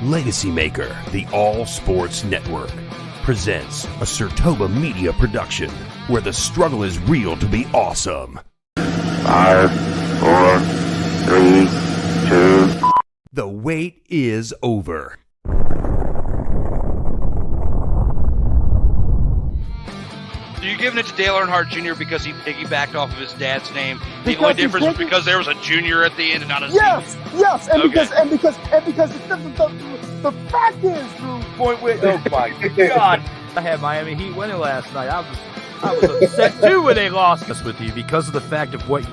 LegacyMaker, the all sports network, presents a SIRTOBA media production where the struggle is real to be awesome. 5, 4, 3, 2. The wait is over. So you're giving it to Dale Earnhardt Jr. because he piggybacked off of his dad's name. The only difference is because there was a junior at the end and not a senior. Yes, and Okay. because the fact is, Drew, point with oh my God, I had Miami Heat winning last night. I was upset too when they lost. That's with you because of the fact of what you.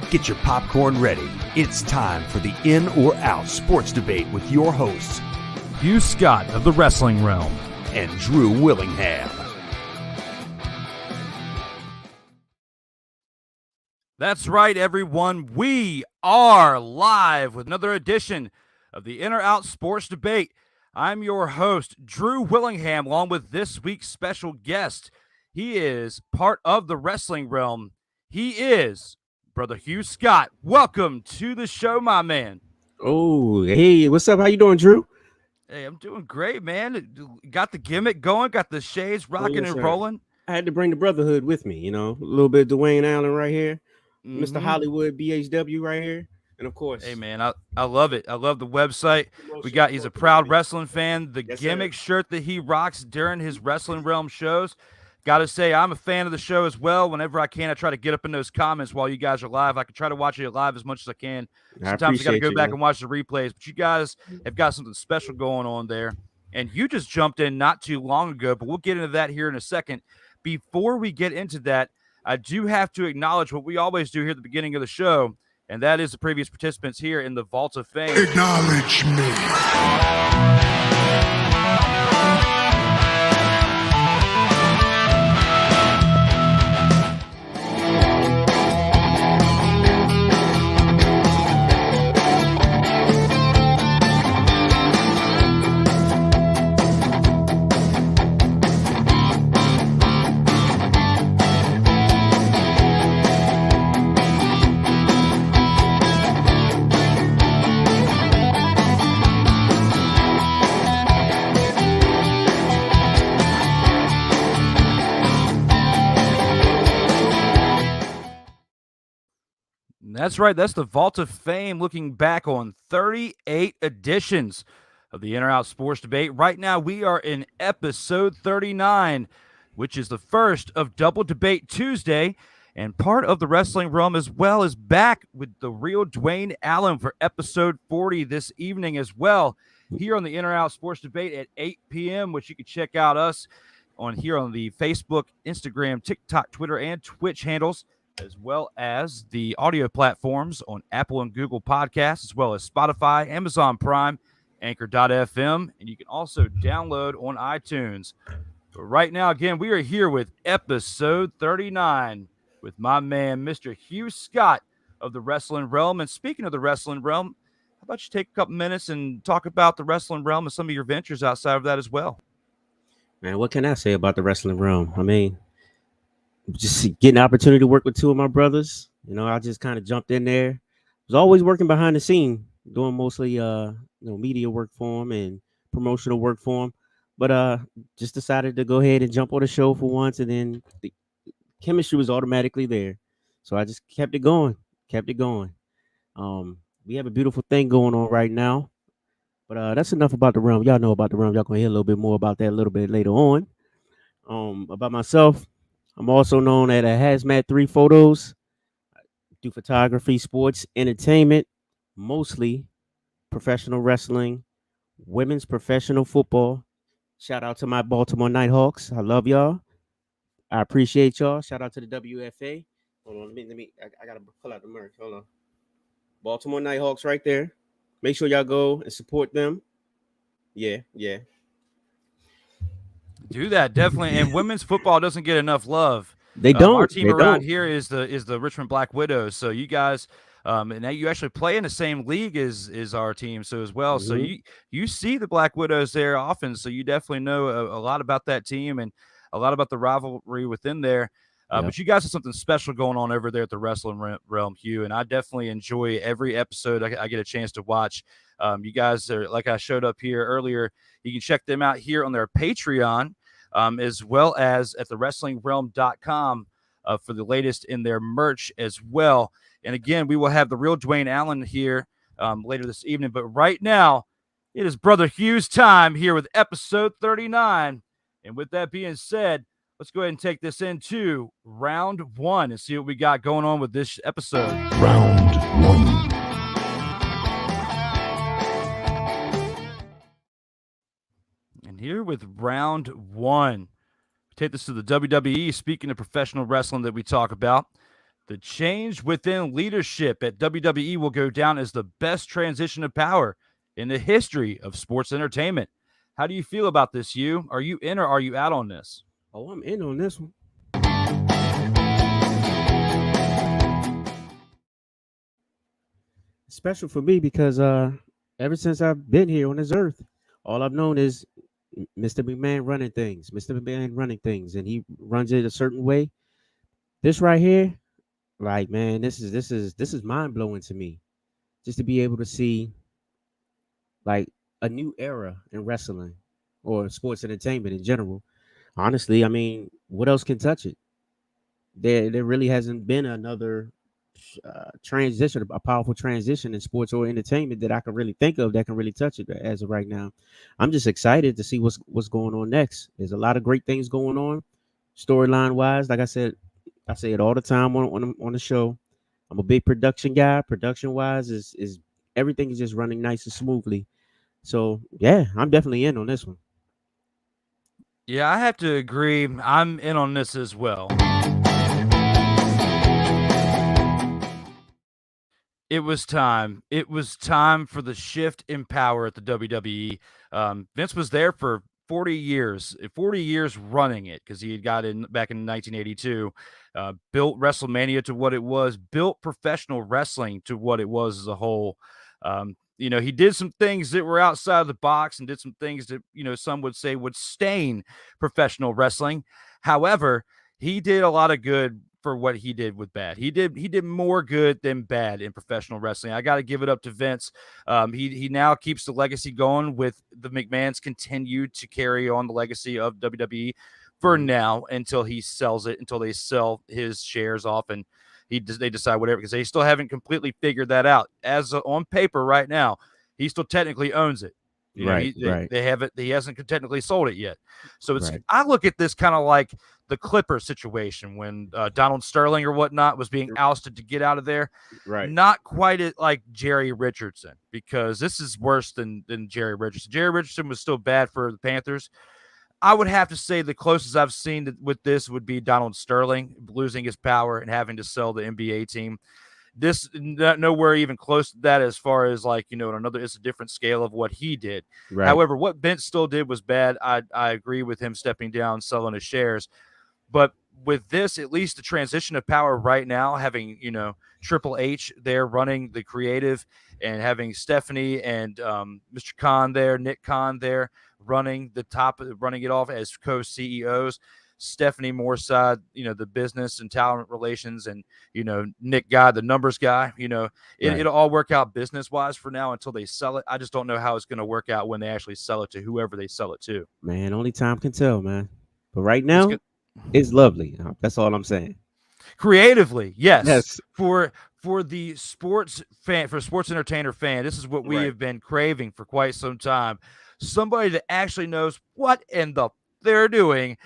Get your popcorn ready. It's time for the In or Out sports debate with your hosts, Hugh Scott of the Wrestling Realm and Drew Willingham. That's right, everyone. We are live with another edition of the In or Out Sports Debate. I'm your host, Drew Willingham, along with this week's special guest. He is part of the Wrestling Realm. He is Brother Hugh Scott. Welcome to the show, my man. Oh, hey, what's up? How you doing, Drew? Hey, I'm doing great, man. Got the gimmick going, got the shades rocking yes, and sir. rolling. I had to bring the brotherhood with me, a little bit of Dwayne Allen right here, Mr. Hollywood BHW right here, and of course. Hey, man, I love it. I love the website. He's a proud wrestling fan. The gimmick shirt that he rocks during his Wrestling Realm shows. Got to say, I'm a fan of the show as well. Whenever I can, I try to get up in those comments while you guys are live. I can try to watch it live as much as I can. Sometimes I got to go back and watch the replays. But you guys have got something special going on there. And you just jumped in not too long ago, but we'll get into that here in a second. Before we get into that, I do have to acknowledge what we always do here at the beginning of the show, and that is the previous participants here in the Vault of Fame. Acknowledge me. That's right. That's the Vault of Fame, looking back on 38 editions of the In or Out Sports Debate. Right now, we are in episode 39, which is the first of Double Debate Tuesday, and part of the Wrestling Realm as well is back with the real Dwayne Allen for episode 40 this evening as well, here on the In or Out Sports Debate at 8 p.m., which you can check out us on here on the Facebook, Instagram, TikTok, Twitter, and Twitch handles, as well as the audio platforms on Apple and Google Podcasts, as well as Spotify, Amazon Prime, Anchor.fm, and you can also download on iTunes. But right now, again, we are here with episode 39 with my man, Mr. Hugh Scott of the Wrestling Realm. And speaking of the Wrestling Realm, how about you take a couple minutes and talk about the Wrestling Realm and some of your ventures outside of that as well? Man, what can I say about the Wrestling Realm? I mean, just getting the opportunity to work with two of my brothers. I just kind of jumped in there. Was always working behind the scene, doing mostly media work for him and promotional work for him. But just decided to go ahead and jump on the show for once, and then the chemistry was automatically there. So I just kept it going. We have a beautiful thing going on right now. But that's enough about the realm. Y'all know about the realm. Y'all gonna hear a little bit more about that a little bit later on. About myself, I'm also known as Hazmat 3 Photos. I do photography, sports, entertainment, mostly professional wrestling, women's professional football. Shout out to my Baltimore Nighthawks. I love y'all. I appreciate y'all. Shout out to the WFA. Hold on, I gotta pull out the merch. Hold on. Baltimore Nighthawks right there. Make sure y'all go and support them. Yeah. Do that, definitely. And women's football doesn't get enough love. They don't. Our team around here is the Richmond Black Widows. So you guys, and now you actually play in the same league as our team, so as well. So you see the Black Widows there often. So you definitely know a lot about that team and a lot about the rivalry within there. But you guys have something special going on over there at the Wrestling Realm, Hugh, and I definitely enjoy every episode I get a chance to watch. You guys are, like I showed up here earlier, you can check them out here on their Patreon, as well as at thewrestlingrealm.com for the latest in their merch as well. And again, we will have the real Dwayne Allen here later this evening. But right now, it is Brother Hugh's time here with episode 39. And with that being said, let's go ahead and take this into round 1 and see what we got going on with this episode. Round 1. And here with round 1, take this to the WWE. Speaking of professional wrestling that we talk about, the change within leadership at WWE will go down as the best transition of power in the history of sports entertainment. How do you feel about this, Hugh? Are you in or are you out on this? Oh, I'm in on this one. Special for me because ever since I've been here on this earth, all I've known is Mr. McMahon running things. Mr. McMahon running things, and he runs it a certain way. This right here, like, man, this is mind blowing to me. Just to be able to see like a new era in wrestling or sports entertainment in general. Honestly, I mean, what else can touch it? There really hasn't been another transition, a powerful transition in sports or entertainment that I can really think of that can really touch it as of right now. I'm just excited to see what's going on next. There's a lot of great things going on, storyline wise. Like I say it all the time on the show. I'm a big production guy. Production wise is everything is just running nice and smoothly. So yeah, I'm definitely in on this one. Yeah, I have to agree. I'm in on this as well. It was time. It was time for the shift in power at the WWE. Vince was there for 40 years running it because he had got in back in 1982, built WrestleMania to what it was, built professional wrestling to what it was as a whole. He did some things that were outside of the box and did some things that, some would say would stain professional wrestling. However, he did a lot of good for what he did with bad. He did more good than bad in professional wrestling. I got to give it up to Vince. He now keeps the legacy going with the McMahons continue to carry on the legacy of WWE for now until he sells it, until they sell his shares off and they decide whatever, because they still haven't completely figured that out. As on paper right now, he still technically owns it. Right. They have it. He hasn't technically sold it yet. So it's. Right. I look at this kind of like the Clipper situation when Donald Sterling or whatnot was being ousted to get out of there. Right. Not quite like Jerry Richardson, because this is worse than Jerry Richardson. Jerry Richardson was still bad for the Panthers. I would have to say the closest I've seen with this would be Donald Sterling losing his power and having to sell the NBA team. This nowhere even close to that as far as it's a different scale of what he did. Right. However, what Vince still did was bad. I agree with him stepping down, selling his shares. But with this, at least the transition of power right now, having, Triple H there running the creative and having Stephanie and Mr. Khan there, Nick Khan there running it off as co-CEOs. Stephanie Moorside, the business and talent relations, and, Nick Guy, the numbers guy, it'll all work out business-wise for now until they sell it. I just don't know how it's going to work out when they actually sell it to whoever they sell it to. Man, only time can tell, man. But right now, it's lovely. That's all I'm saying. Creatively, yes. For the sports fan, for a sports entertainer fan, this is what we have been craving for quite some time. Somebody that actually knows what in the they're doing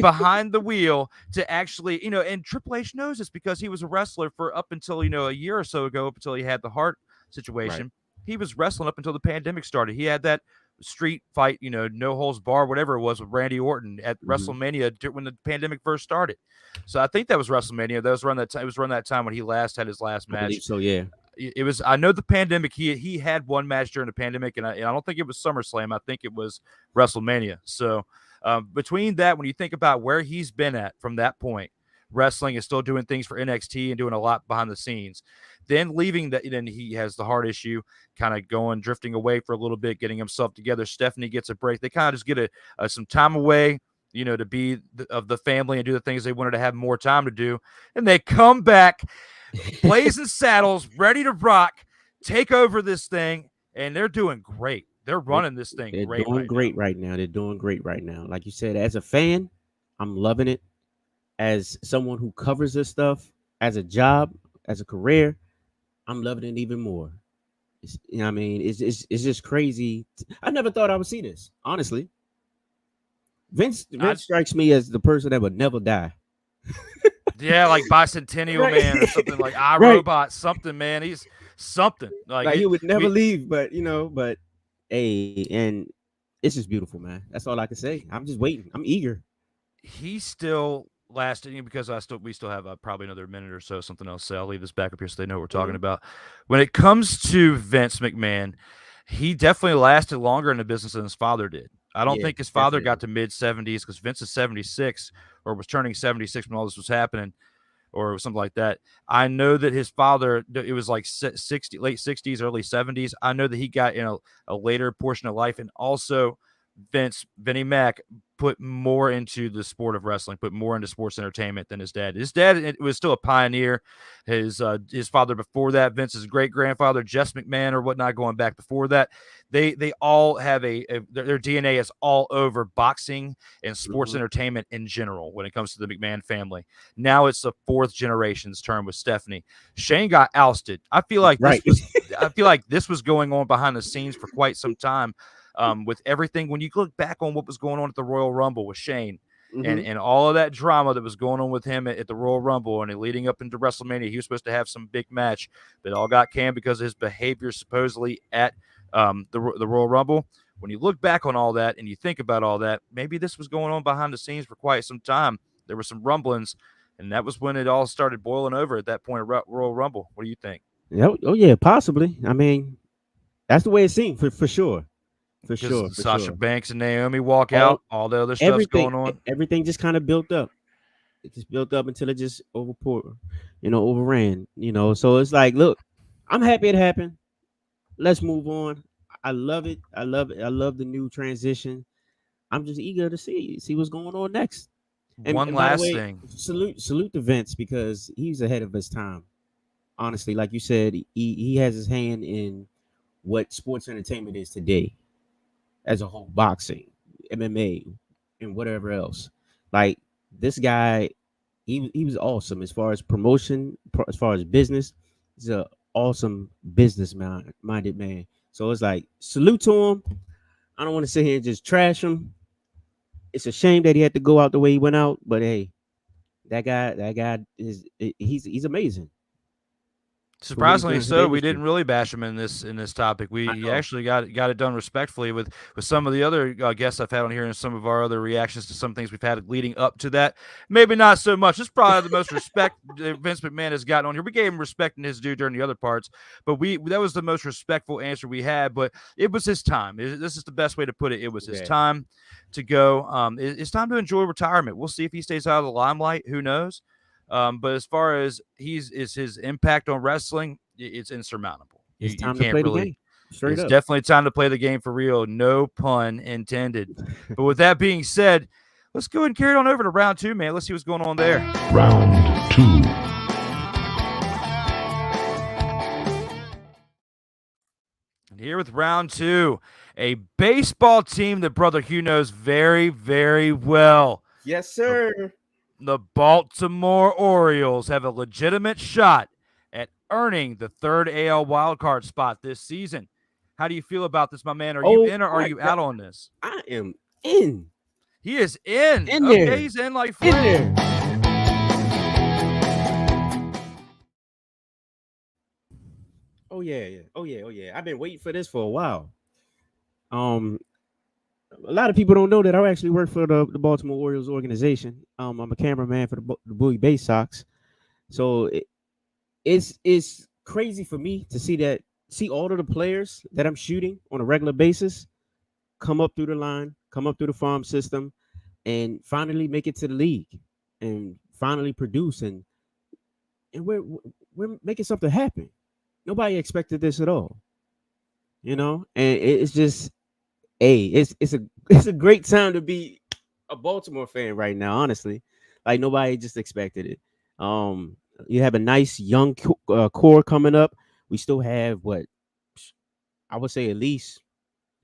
behind the wheel to actually, and Triple H knows this because he was a wrestler for up until, a year or so ago, up until he had the heart situation. Right. He was wrestling up until the pandemic started. He had that street fight, no holds bar, whatever it was, with Randy Orton at WrestleMania when the pandemic first started. So I think that was WrestleMania. That was around that time. It was around that time when he had his last match. I believe so, yeah. It was. I know the pandemic. He had one match during the pandemic, and I don't think it was SummerSlam. I think it was WrestleMania. So between that, when you think about where he's been at from that point, wrestling is still doing things for NXT and doing a lot behind the scenes. Then leaving that, then he has the heart issue, kind of drifting away for a little bit, getting himself together. Stephanie gets a break. They kind of just get some time away. to be of the family and do the things they wanted to have more time to do. And they come back, blazing saddles, ready to rock, take over this thing, and they're doing great. They're running this thing They're great. doing great right now. They're doing great right now. Like you said, as a fan, I'm loving it. As someone who covers this stuff as a job, as a career, I'm loving it even more. I mean, it's just crazy. I never thought I would see this, honestly. Vince strikes me as the person that would never die. Yeah, like Bicentennial Right. Man or something like Right. iRobot, something, man. He's something. Like he would never leave, but hey, and it's just beautiful, man. That's all I can say. I'm just waiting. I'm eager. He's still lasting because we still have probably another minute or so, something else. So I'll leave this back up here so they know what we're talking about. When it comes to Vince McMahon, he definitely lasted longer in the business than his father did. I don't think his father got to mid-70s because Vince is 76 or was turning 76 when all this was happening or something like that. I know that his father, it was like late 60s, early 70s. I know that he got in a later portion of life. And also Vinnie Mac put more into the sport of wrestling, put more into sports entertainment than his dad. His dad was still a pioneer. His father before that, Vince's great grandfather, Jess McMahon or whatnot, going back before that, they all have their DNA is all over boxing and sports entertainment in general when it comes to the McMahon family. Now it's the fourth generation's turn with Stephanie. Shane got ousted. I feel like this was going on behind the scenes for quite some time. With everything, when you look back on what was going on at the Royal Rumble with Shane and all of that drama that was going on with him at the Royal Rumble and leading up into WrestleMania, he was supposed to have some big match that all got canned because of his behavior supposedly at the Royal Rumble. When you look back on all that and you think about all that, maybe this was going on behind the scenes for quite some time. There were some rumblings, and that was when it all started boiling over at that point of Royal Rumble. What do you think? Oh yeah, possibly. I mean, that's the way it seemed for sure. For sure. Sasha Banks and Naomi walk out. All the other stuff's going on. Everything just kind of built up. It just built up until it just overran. So it's like, look, I'm happy it happened. Let's move on. I love it. I love the new transition. I'm just eager to see what's going on next. And last thing. Salute to Vince because he's ahead of his time. Honestly, like you said, he has his hand in what sports entertainment is today. As a whole, boxing, MMA, and whatever else. Like this guy, he was awesome as far as promotion, as far as business. He's an awesome business-minded man. So it's like salute to him. I don't want to sit here and just trash him. It's a shame that he had to go out the way he went out, but hey, that guy he's amazing. Surprisingly so, we didn't really bash him in this topic. He actually got it done respectfully with some of the other guests I've had on here and some of our other reactions to some things we've had leading up to that. Maybe not so much. It's probably the most respect Vince McMahon has gotten on here. We gave him respect and his due during the other parts, but that was the most respectful answer we had. But it was his time. This is the best way to put it. It was his time to go. It's time to enjoy retirement. We'll see if he stays out of the limelight. Who knows? But as far as his impact on wrestling, it's insurmountable. It's time to play the game. It's definitely time to play the game for real. No pun intended. But with that being said, let's go ahead and carry it on over to round 2, man. Let's see what's going on there. Round 2. And here with round 2, a baseball team that Brother Hugh knows very, very well. Yes, sir. The Baltimore Orioles have a legitimate shot at earning the third AL wildcard spot this season. How do you feel about this, my man? Are you in or are you out on this? I am in. He is in. Okay, there. He's in like flame. Oh yeah. I've been waiting for this for a while. A lot of people don't know that I actually work for the Baltimore Orioles organization. I'm a cameraman for the Bowie Bay Sox. So it's crazy for me to see all of the players that I'm shooting on a regular basis come up through the line, come up through the farm system, and finally make it to the league and finally produce. And we're making something happen. Nobody expected this at all. And it's just, hey, it's a great time to be a Baltimore fan right now, honestly. Like nobody just expected it. You have a nice young core coming up. We still have what I would say at least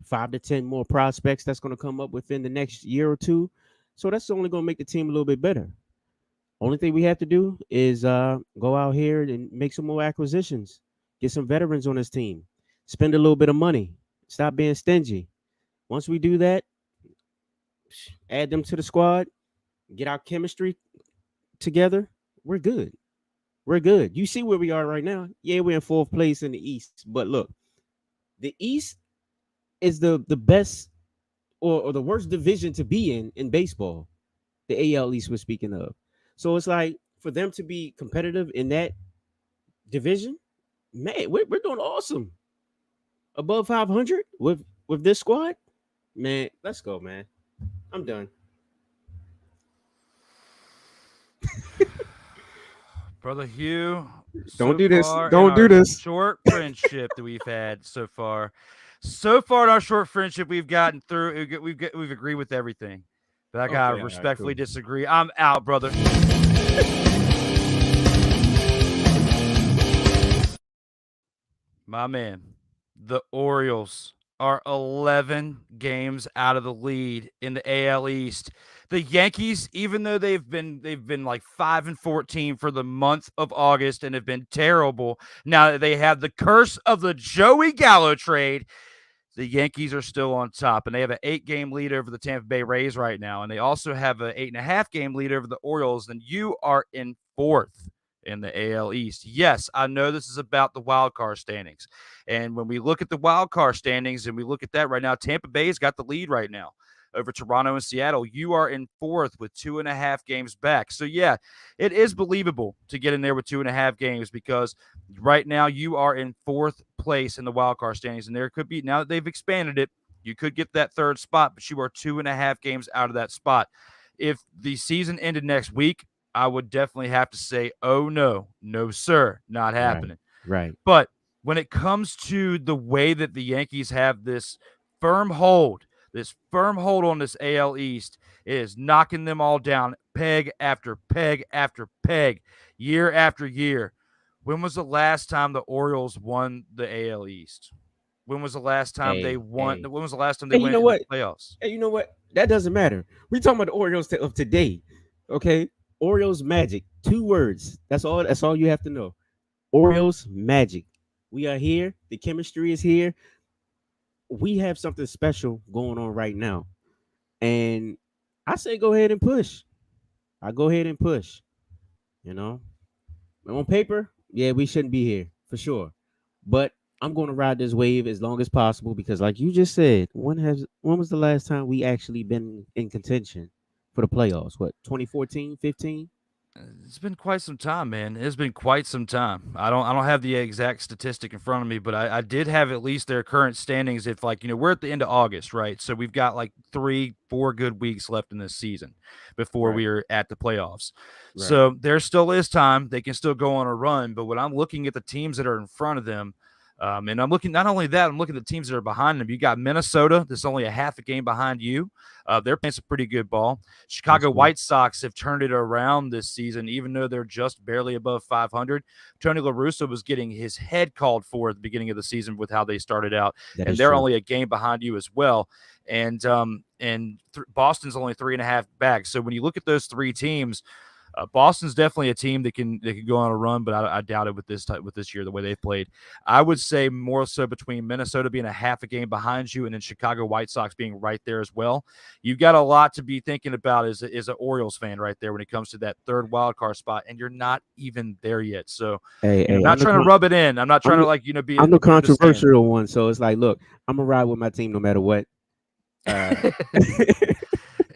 5 to 10 more prospects that's going to come up within the next year or two. So that's only going to make the team a little bit better. Only thing we have to do is go out here and make some more acquisitions, get some veterans on this team, spend a little bit of money, stop being stingy. Once we do that, add them to the squad, get our chemistry together, we're good. We're good. You see where we are right now. Yeah, we're in 4th place in the East, but look, the East is the best or the worst division to be in baseball. The AL East we're speaking of. So it's like for them to be competitive in that division, man, we're doing awesome. Above 500 with this squad, man. Let's go, man. I'm done. Brother Hugh, Don't so do this. far Don't in do our this. short friendship that we've had so far. So far in our short friendship, we've gotten through. We've agreed with everything, but I gotta Okay, all right, respectfully cool. disagree. I'm out, brother. My man, the Orioles are 11 games out of the lead in the AL East. The Yankees, even though they've been like 5-14 for the month of August and have been terrible, now that they have the curse of the Joey Gallo trade, the Yankees are still on top, and they have an 8-game lead over the Tampa Bay Rays right now, and they also have an 8.5-game lead over the Orioles. And you are in 4th in the AL East. Yes, I know this is about the wild card standings, and when we look at the wild card standings and we look at that right now, Tampa Bay's got the lead right now over Toronto and Seattle. You are in 4th with 2.5 games back. So yeah, it is believable to get in there with 2.5 games because right now you are in 4th place in the wild card standings, and there could be, now that they've expanded it, you could get that 3rd spot, but you are 2.5 games out of that spot. If the season ended next week, I would definitely have to say, oh no, sir, not happening. Right. But when it comes to the way that the Yankees have this firm hold on this AL East, it is knocking them all down peg after peg after peg, year after year. When was the last time the Orioles won the AL East? When was the last time they won? When was the last time they Hey, you went know in what? the playoffs? Hey, you know what? That doesn't matter. We talking about the Orioles of today. Okay. Orioles magic. 2 words. That's all. That's all you have to know. Orioles magic. We are here. The chemistry is here. We have something special going on right now. And I say go ahead and push. I go ahead and push. You know, on paper, yeah, we shouldn't be here for sure. But I'm going to ride this wave as long as possible because, like you just said, when was the last time we actually been in contention for the playoffs? What, 2014, 15? It's been quite some time, man. It's been quite some time. I don't have the exact statistic in front of me, but I did have at least their current standings. If like, we're at the end of August, right? So we've got like 3-4 good weeks left in this season before we are at the playoffs. Right. So there still is time. They can still go on a run. But when I'm looking at the teams that are in front of them, and I'm looking, not only that, I'm looking at the teams that are behind them. You got Minnesota, that's only a half a game behind you. They're playing some pretty good ball. Chicago White Sox have turned it around this season, even though they're just barely above 500. Tony La Russa was getting his head called for at the beginning of the season with how they started out, and they're only a game behind you as well. And Boston's only 3.5 back. So when you look at those 3 teams, Boston's definitely a team that can go on a run, but I doubt it with this year, the way they've played. I would say more so between Minnesota being a half a game behind you and then Chicago White Sox being right there as well. You've got a lot to be thinking about as an Orioles fan right there when it comes to that 3rd wild card spot, and you're not even there yet. So I'm not trying to rub it in. I'm not trying to be. I'm the controversial one, so it's like, look, I'm gonna ride with my team no matter what.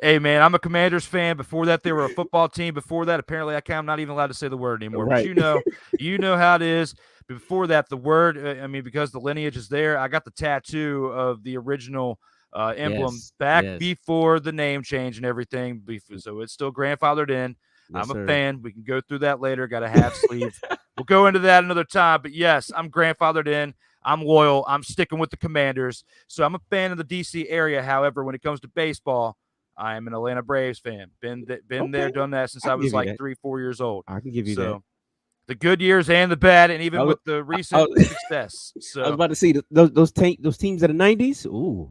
Hey, man, I'm a Commanders fan. Before that, they were a football team. Before that, apparently, I'm not even allowed to say the word anymore. Right. But you know how it is. Before that, the word, because the lineage is there, I got the tattoo of the original emblem back before the name change and everything. So it's still grandfathered in. Yes, I'm a fan. We can go through that later. Got a half sleeve. We'll go into that another time. But, yes, I'm grandfathered in. I'm loyal. I'm sticking with the Commanders. So I'm a fan of the D.C. area. However, when it comes to baseball, I am an Atlanta Braves fan. Been there, Okay. done that since I I can was give you like that. 3-4 years old. I can give you that. The good years and the bad, and even I was- with the recent success. I was So about to see those teams of the 90s. Ooh.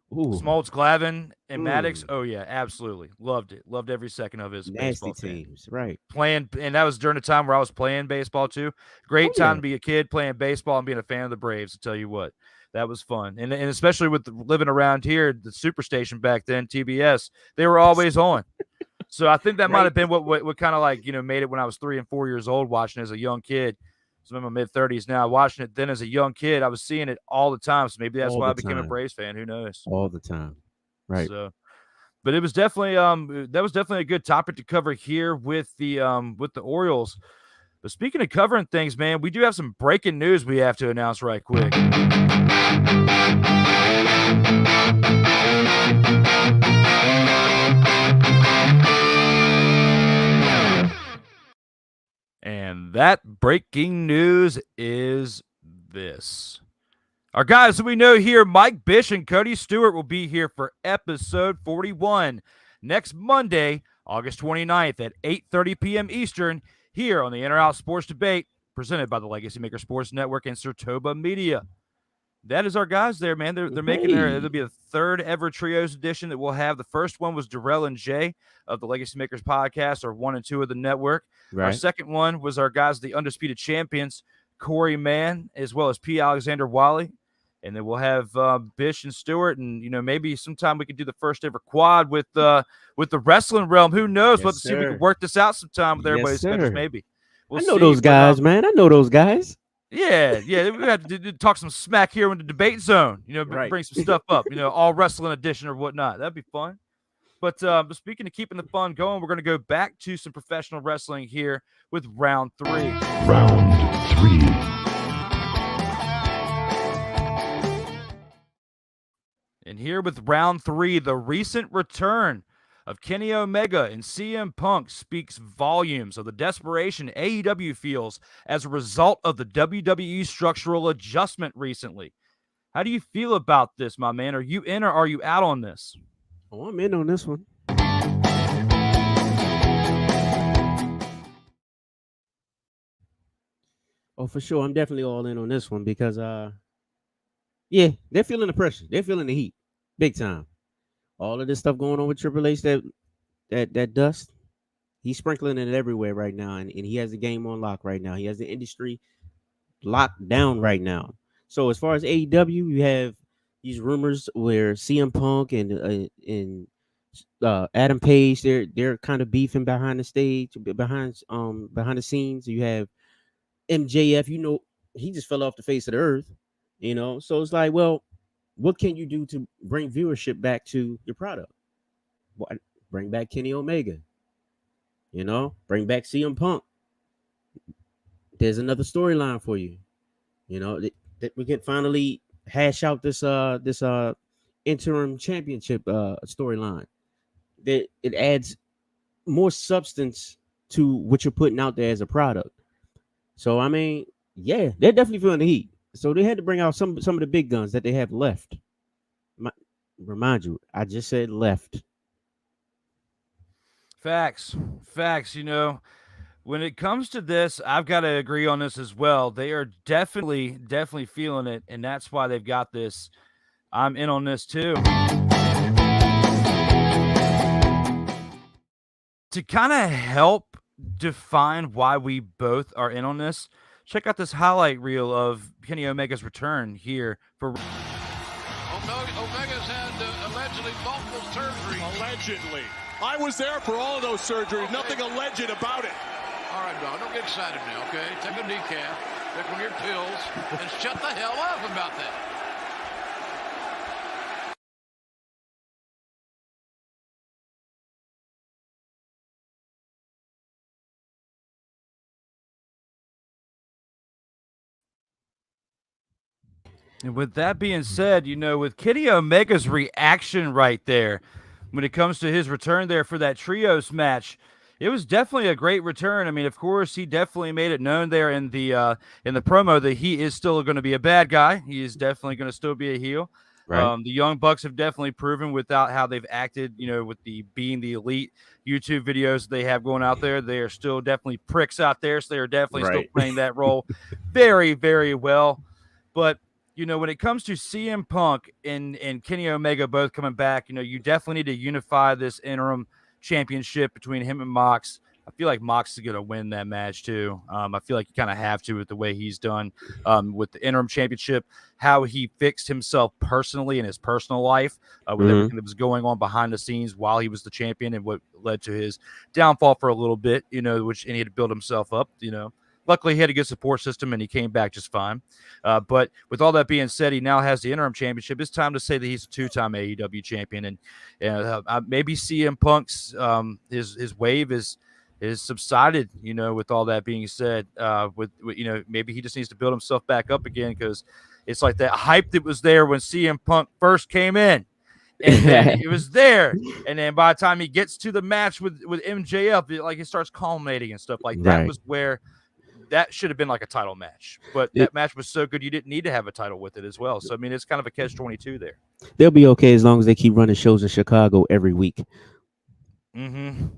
Smoltz, Glavine, and Maddox. Mm. Oh yeah, absolutely loved it. Loved every second of his Nasty baseball fan. teams, right? Playing, and that was during the time where I was playing baseball too. Great Oh, time yeah. to be a kid playing baseball and being a fan of the Braves. To tell you what, that was fun, and especially with living around here, the Superstation back then, TBS, they were always on. So I think that might have been what kind of like made it when I was 3 and 4 years old watching as a young kid. So I'm in my mid-30s now. Watching it then as a young kid, I was seeing it all the time. So maybe that's All why the I became a time. Braves fan. Who knows? All the time, right? So, but it was definitely that was definitely a good topic to cover here with the Orioles. But speaking of covering things, man, we do have some breaking news we have to announce right quick. And that breaking news is this. Our guys that we know here, Mike Bish and Cody Stewart, will be here for episode 41 next Monday, August 29th at 8:30 p.m. Eastern here on the In or Out Sports Debate, presented by the LegacyMaker Sports Network and SIRTOBA Media. That is our guys there, man. They're making it'll be the third ever Trios edition that we'll have. The first one was Darrell and Jay of the Legacy Makers podcast, or 1 and 2 of the network. Right. Our second one was our guys, the Undisputed Champions, Corey Mann, as well as P. Alexander Wiley. And then we'll have Bish and Stewart, and maybe sometime we could do the first ever quad with the wrestling realm. Who knows? Yes, We'll have to see if we sir. can work this out sometime with Yes, everybody's schedules. sir. Maybe we'll I know see, those but, guys, man. I know those guys. Yeah. We have to talk some smack here in the debate zone. Right. Bring some stuff up. All wrestling edition or whatnot. That'd be fun. But speaking of keeping the fun going, we're going to go back to some professional wrestling here with round 3. Round 3. And here with round 3, the recent return of Kenny Omega and CM Punk speaks volumes of the desperation AEW feels as a result of the WWE structural adjustment recently. How do you feel about this, my man? Are you in or are you out on this? Oh, I'm in on this one. Oh, for sure. I'm definitely all in on this one because, yeah, they're feeling the pressure. They're feeling the heat big time. All of this stuff going on with Triple H, that dust, he's sprinkling it everywhere right now. And he has the game on lock right now. He has the industry locked down right now. So as far as AEW, you have these rumors where CM Punk and Adam Page, they're kind of beefing behind the stage, behind the scenes. You have MJF, he just fell off the face of the earth, So it's like, well, what can you do to bring viewership back to your product? Well, bring back Kenny Omega, bring back CM Punk. There's another storyline for you, that we can finally hash out this interim championship storyline. That it adds more substance to what you're putting out there as a product. So I mean, yeah, they're definitely feeling the heat. So they had to bring out some of the big guns that they have left. Remind you, I just said left. Facts. When it comes to this, I've got to agree on this as well. They are definitely feeling it, and that's why they've got this. I'm in on this too. To kind of help define why we both are in on this, check out this highlight reel of Kenny Omega's return here for. Omega's had allegedly multiple surgeries. Allegedly. I was there for all of those surgeries. Okay. Nothing alleged about it. All right, Don, don't get excited now, okay? Take a decaf, take one of your pills, and shut the hell up about that. And with that being said, with Kenny Omega's reaction right there, when it comes to his return there for that trios match, it was definitely a great return. I mean, of course, he definitely made it known there in the promo that he is still going to be a bad guy. He is definitely going to still be a heel. Right. The Young Bucks have definitely proven without how they've acted, with the being the elite YouTube videos they have going out there, they are still definitely pricks out there. So they are definitely still Right. playing that role very, very well. But when it comes to CM Punk and Kenny Omega both coming back, you definitely need to unify this interim championship between him and Mox. I feel like Mox is going to win that match too. I feel like you kind of have to with the way he's done with the interim championship, how he fixed himself personally in his personal life with everything that was going on behind the scenes while he was the champion and what led to his downfall for a little bit, and he had to build himself up, Luckily, he had a good support system, and he came back just fine. But with all that being said, he now has the interim championship. It's time to say that he's a two-time AEW champion, and maybe CM Punk's his wave is subsided. With all that being said, with maybe he just needs to build himself back up again, because it's like that hype that was there when CM Punk first came in. And then it was there, and then by the time he gets to the match with MJF, it starts culminating and stuff like that. Right. Was where that should have been like a title match, but that match was so good you didn't need to have a title with it as well. So I mean, it's kind of a catch-22 there. They'll be okay as long as they keep running shows in Chicago every week. Yep.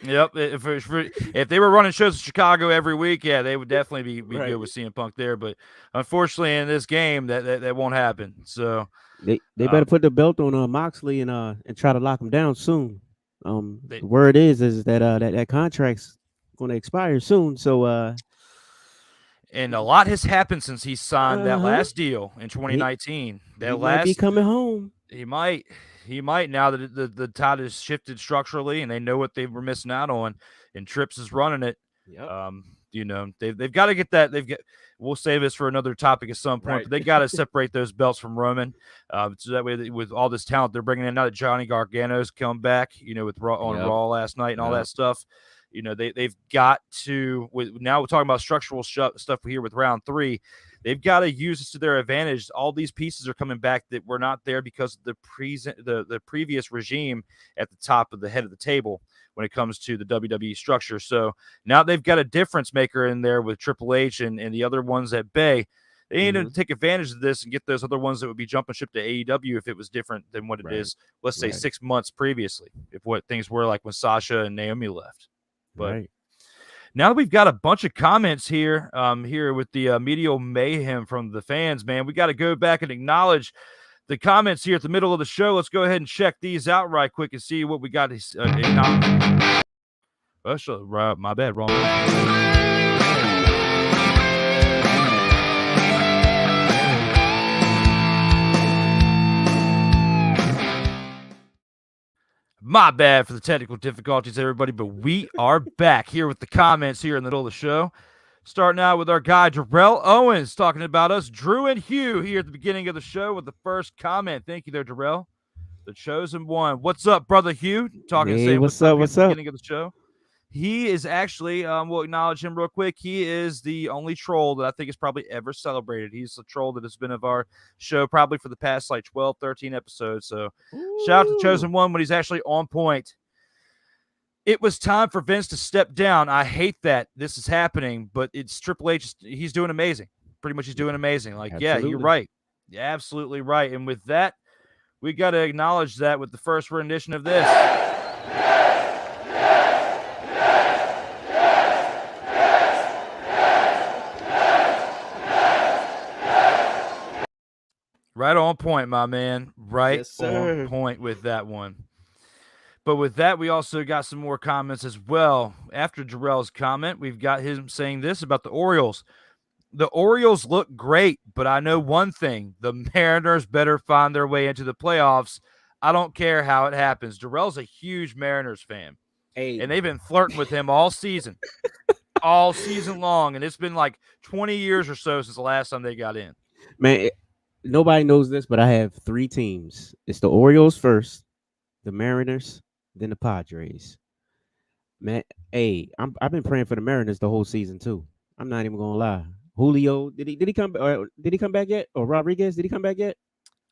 If they were running shows in Chicago every week, yeah, they would definitely be Right. good with CM Punk there. But unfortunately, in this game, that won't happen. So They better put the belt on Moxley and try to lock him down soon. The word is that that contract's going to expire soon. So and a lot has happened since he signed that last deal in 2019. He might be coming home. He might now that the tide has shifted structurally, and they know what they were missing out on, and Trips is running it. Yep. They've got to get that. We'll save this for another topic at some point. Right. But they got to separate those belts from Roman, so that way, with all this talent they're bringing in now, that Johnny Gargano's come back, with Raw last night and all that stuff. They've got to. Now we're talking about structural stuff here with round 3. They've got to use this to their advantage. All these pieces are coming back that were not there because of the previous regime at the top of the head of the table when it comes to the WWE structure. So now they've got a difference maker in there with Triple H and the other ones at bay. They need to take advantage of this and get those other ones that would be jumping ship to AEW if it was different than what it is, let's say 6 months previously, if what things were like when Sasha and Naomi left. But now that we've got a bunch of comments here with the medial mayhem from the fans, man, we got to go back and acknowledge the comments here at the middle of the show. Let's go ahead and check these out right quick and see what we got. My bad, wrong. My bad for the technical difficulties, everybody, but we are back here with the comments here in the middle of the show. Starting out with our guy, Darrell Owens, talking about us, Drew and Hugh, here at the beginning of the show with the first comment. Thank you there, Darrell. The chosen one. What's up, brother Hugh? What's up? At the beginning of the show. He is actually, we'll acknowledge him real quick. He is the only troll that I think is probably ever celebrated. He's the troll that has been of our show probably for the past 12, 13 episodes. So shout out to Chosen One when he's actually on point. It was time for Vince to step down. I hate that this is happening, but it's Triple H. He's doing amazing. Pretty much he's doing amazing. Yeah, you're right. You're absolutely right. And with that, we got to acknowledge that with the first rendition of this. Right on point, my man. Right on point with that one. But with that, we also got some more comments as well. After Jarrell's comment, we've got him saying this about the Orioles. The Orioles look great, but I know one thing. The Mariners better find their way into the playoffs. I don't care how it happens. Jarrell's a huge Mariners fan. And they've been flirting with him all season. All season long. And it's been like 20 years or so since the last time they got in. Man, nobody knows this, but I have 3 teams. It's the Orioles first, the Mariners, then the Padres. Man, I've been praying for the Mariners the whole season too. I'm not even gonna lie. Julio, did he come back yet? Or Rodriguez, did he come back yet?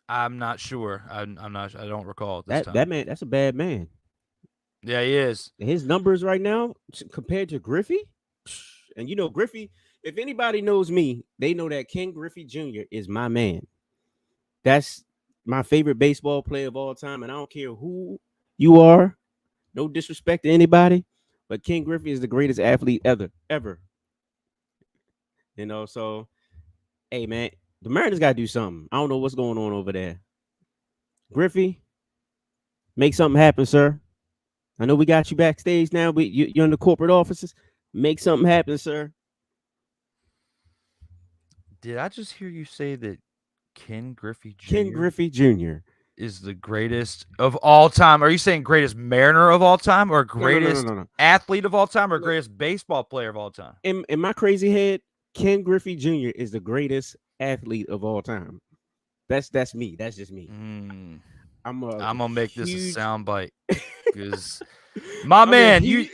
I'm not sure. I'm not. I don't recall at this time. That man, that's a bad man. Yeah, he is. His numbers right now compared to Griffey, and Griffey. If anybody knows me, they know that Ken Griffey Jr. is my man. That's my favorite baseball player of all time, and I don't care who you are. No disrespect to anybody, but Ken Griffey is the greatest athlete ever. You know, so hey man, the Mariners got to do something. I don't know what's going on over there. Griffey, make something happen, sir. I know we got you backstage now, but you're in the corporate offices. Make something happen, sir. Did I just hear you say that Ken Griffey Jr. Ken Griffey Jr. is the greatest of all time? Are you saying greatest Mariner of all time, or greatest No. athlete of all time, or greatest baseball player of all time? In my crazy head, Ken Griffey Jr. is the greatest athlete of all time. That's me. That's just me. I'm gonna make this a soundbite because my man, you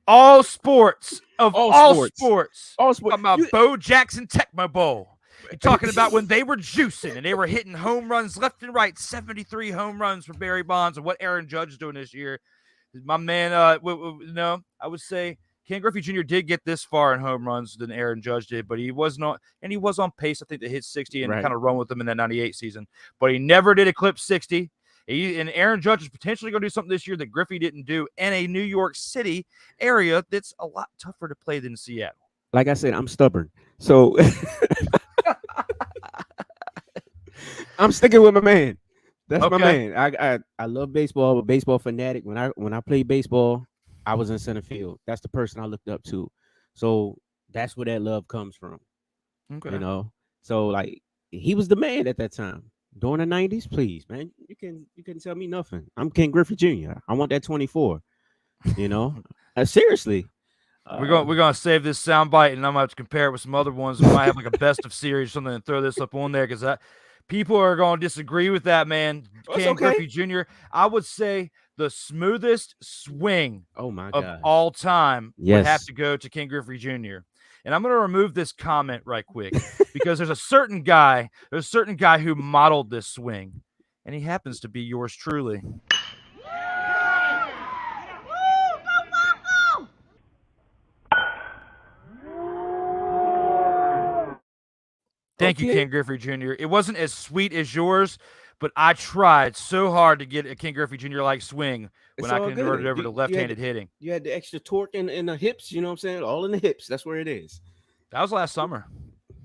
all sports. Talking about Bo Jackson Tecmo Bowl. You're talking about when they were juicing and they were hitting home runs left and right. 73 home runs for Barry Bonds, and what Aaron Judge is doing this year. My man, I would say Ken Griffey Jr. did get this far in home runs than Aaron Judge did, but he was not, and he was on pace, I think, to hit 60 and kind of run with them in that 98 season. But he never did eclipse 60. And Aaron Judge is potentially going to do something this year that Griffey didn't do in a New York City area that's a lot tougher to play than Seattle. Like I said, I'm stubborn. So I'm sticking with my man. That's my man. I love baseball. I'm a baseball fanatic. When I played baseball, I was in center field. That's the person I looked up to. So that's where that love comes from. Okay. You know? So like he was the man at that time. During the 90s, please, man. You can tell me nothing. I'm Ken Griffey Jr. I want that 24. You know? Seriously. We're gonna save this soundbite, and I'm gonna have to compare it with some other ones. We might have like a best of series or something and throw this up on there because people are gonna disagree with that, man. Ken Griffey Jr. I would say the smoothest swing of all time would have to go to Ken Griffey Jr. And I'm going to remove this comment right quick because there's a certain guy who modeled this swing, and he happens to be yours truly. Thank you, Ken Griffey Jr. It wasn't as sweet as yours, but I tried so hard to get a Ken Griffey Jr.-like swing when I converted over to left-handed hitting. You had the extra torque in the hips, you know what I'm saying? All in the hips. That's where it is. That was last summer.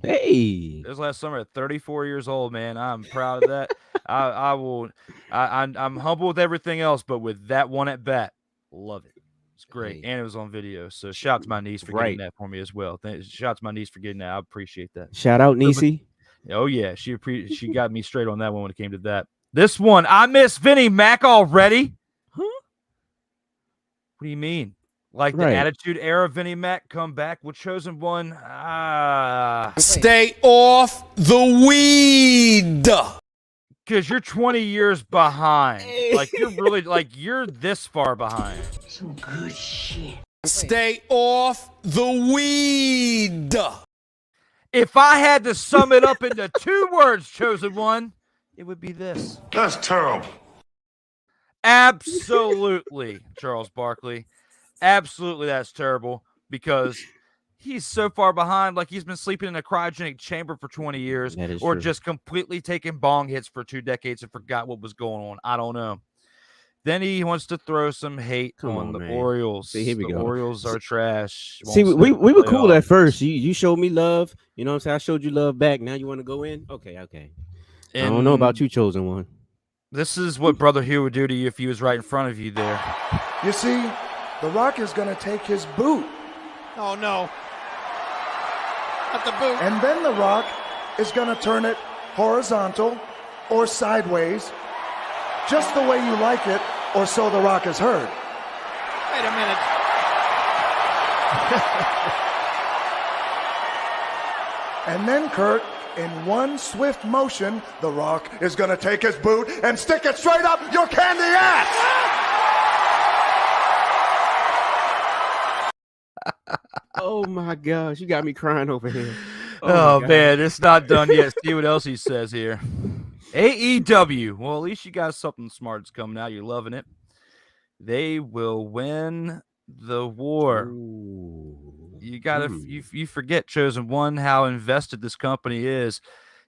Hey. It was last summer at 34 years old, man. I'm proud of that. I'm humble with everything else, but with that one at bat, love it. It's great. And it was on video. So shout out to my niece for getting that for me as well. Shout out to my niece for getting that. I appreciate that. Shout out, Niecy. Oh, yeah. She got me straight on that one when it came to that. This one, I miss Vinnie Mac already. Huh? What do you mean? Like the Attitude Era Vinnie Mac come back with Chosen One? Stay off the weed. Because you're 20 years behind. Like, you're really, you're this far behind. Some good shit. Stay off the weed. If I had to sum it up into 2 words, Chosen One, it would be this. That's terrible. Absolutely, Charles Barkley. Absolutely, that's terrible because he's so far behind, like he's been sleeping in a cryogenic chamber for 20 years or true. Just completely taking bong hits for 2 decades and forgot what was going on. I don't know. Then he wants to throw some hate on the Orioles. See, here we go. Orioles are trash. See, we were cool at first. You showed me love. You know what I'm saying? I showed you love back. Now you want to go in? Okay. I don't know about you, Chosen One. This is what Brother Hugh would do to you if he was right in front of you there. You see, The Rock is going to take his boot. Oh, no. Not the boot. And then The Rock is going to turn it horizontal or sideways, just the way you like it, or so The Rock has heard. Wait a minute. And then, Kurt, in one swift motion, The Rock is going to take his boot and stick it straight up your candy ass! Oh my gosh, you got me crying over here. Oh man, it's not done yet. See what else he says here. AEW. Well, at least you got something smart's coming out. You're loving it. They will win the war. Ooh. You gotta you forget, Chosen One, how invested this company is.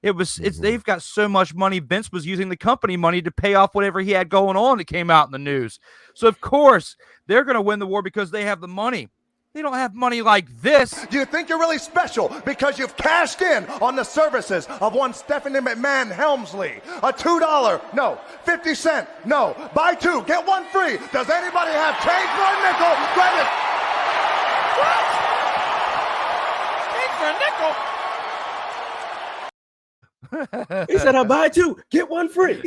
They've got so much money. Vince was using the company money to pay off whatever he had going on that came out in the news. So of course they're going to win the war because they have the money. They don't have money like this. You think you're really special because you've cashed in on the services of one Stephanie McMahon Helmsley. A $2, no. 50 cent, no. Buy two, get one free. Does anybody have change for a nickel? Grab it. What? Change for a nickel? He said, "I buy two, get one free."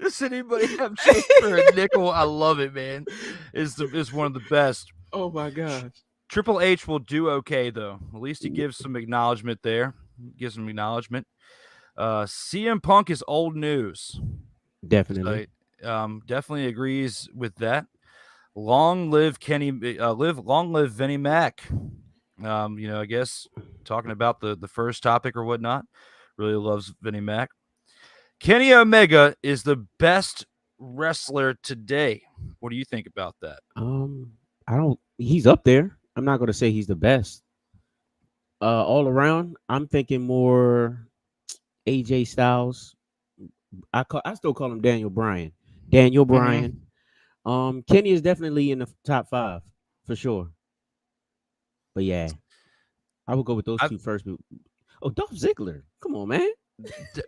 Does anybody have change for a nickel? I love it, man. It's one of the best. Oh my gosh. Triple H will do okay though. At least he gives some acknowledgement there. Gives some acknowledgement. CM Punk is old news. Definitely. Definitely agrees with that. Long live long live Vinnie Mac. I guess talking about the first topic or whatnot, really loves Vinnie Mac. Kenny Omega is the best wrestler today. What do you think about that? He's up there. I'm not going to say he's the best. All around, I'm thinking more AJ Styles. I still call him Daniel Bryan. Daniel Bryan. Kenny is definitely in the top 5 for sure. But yeah, I would go with those two first. Oh, Dolph Ziggler. Come on, man.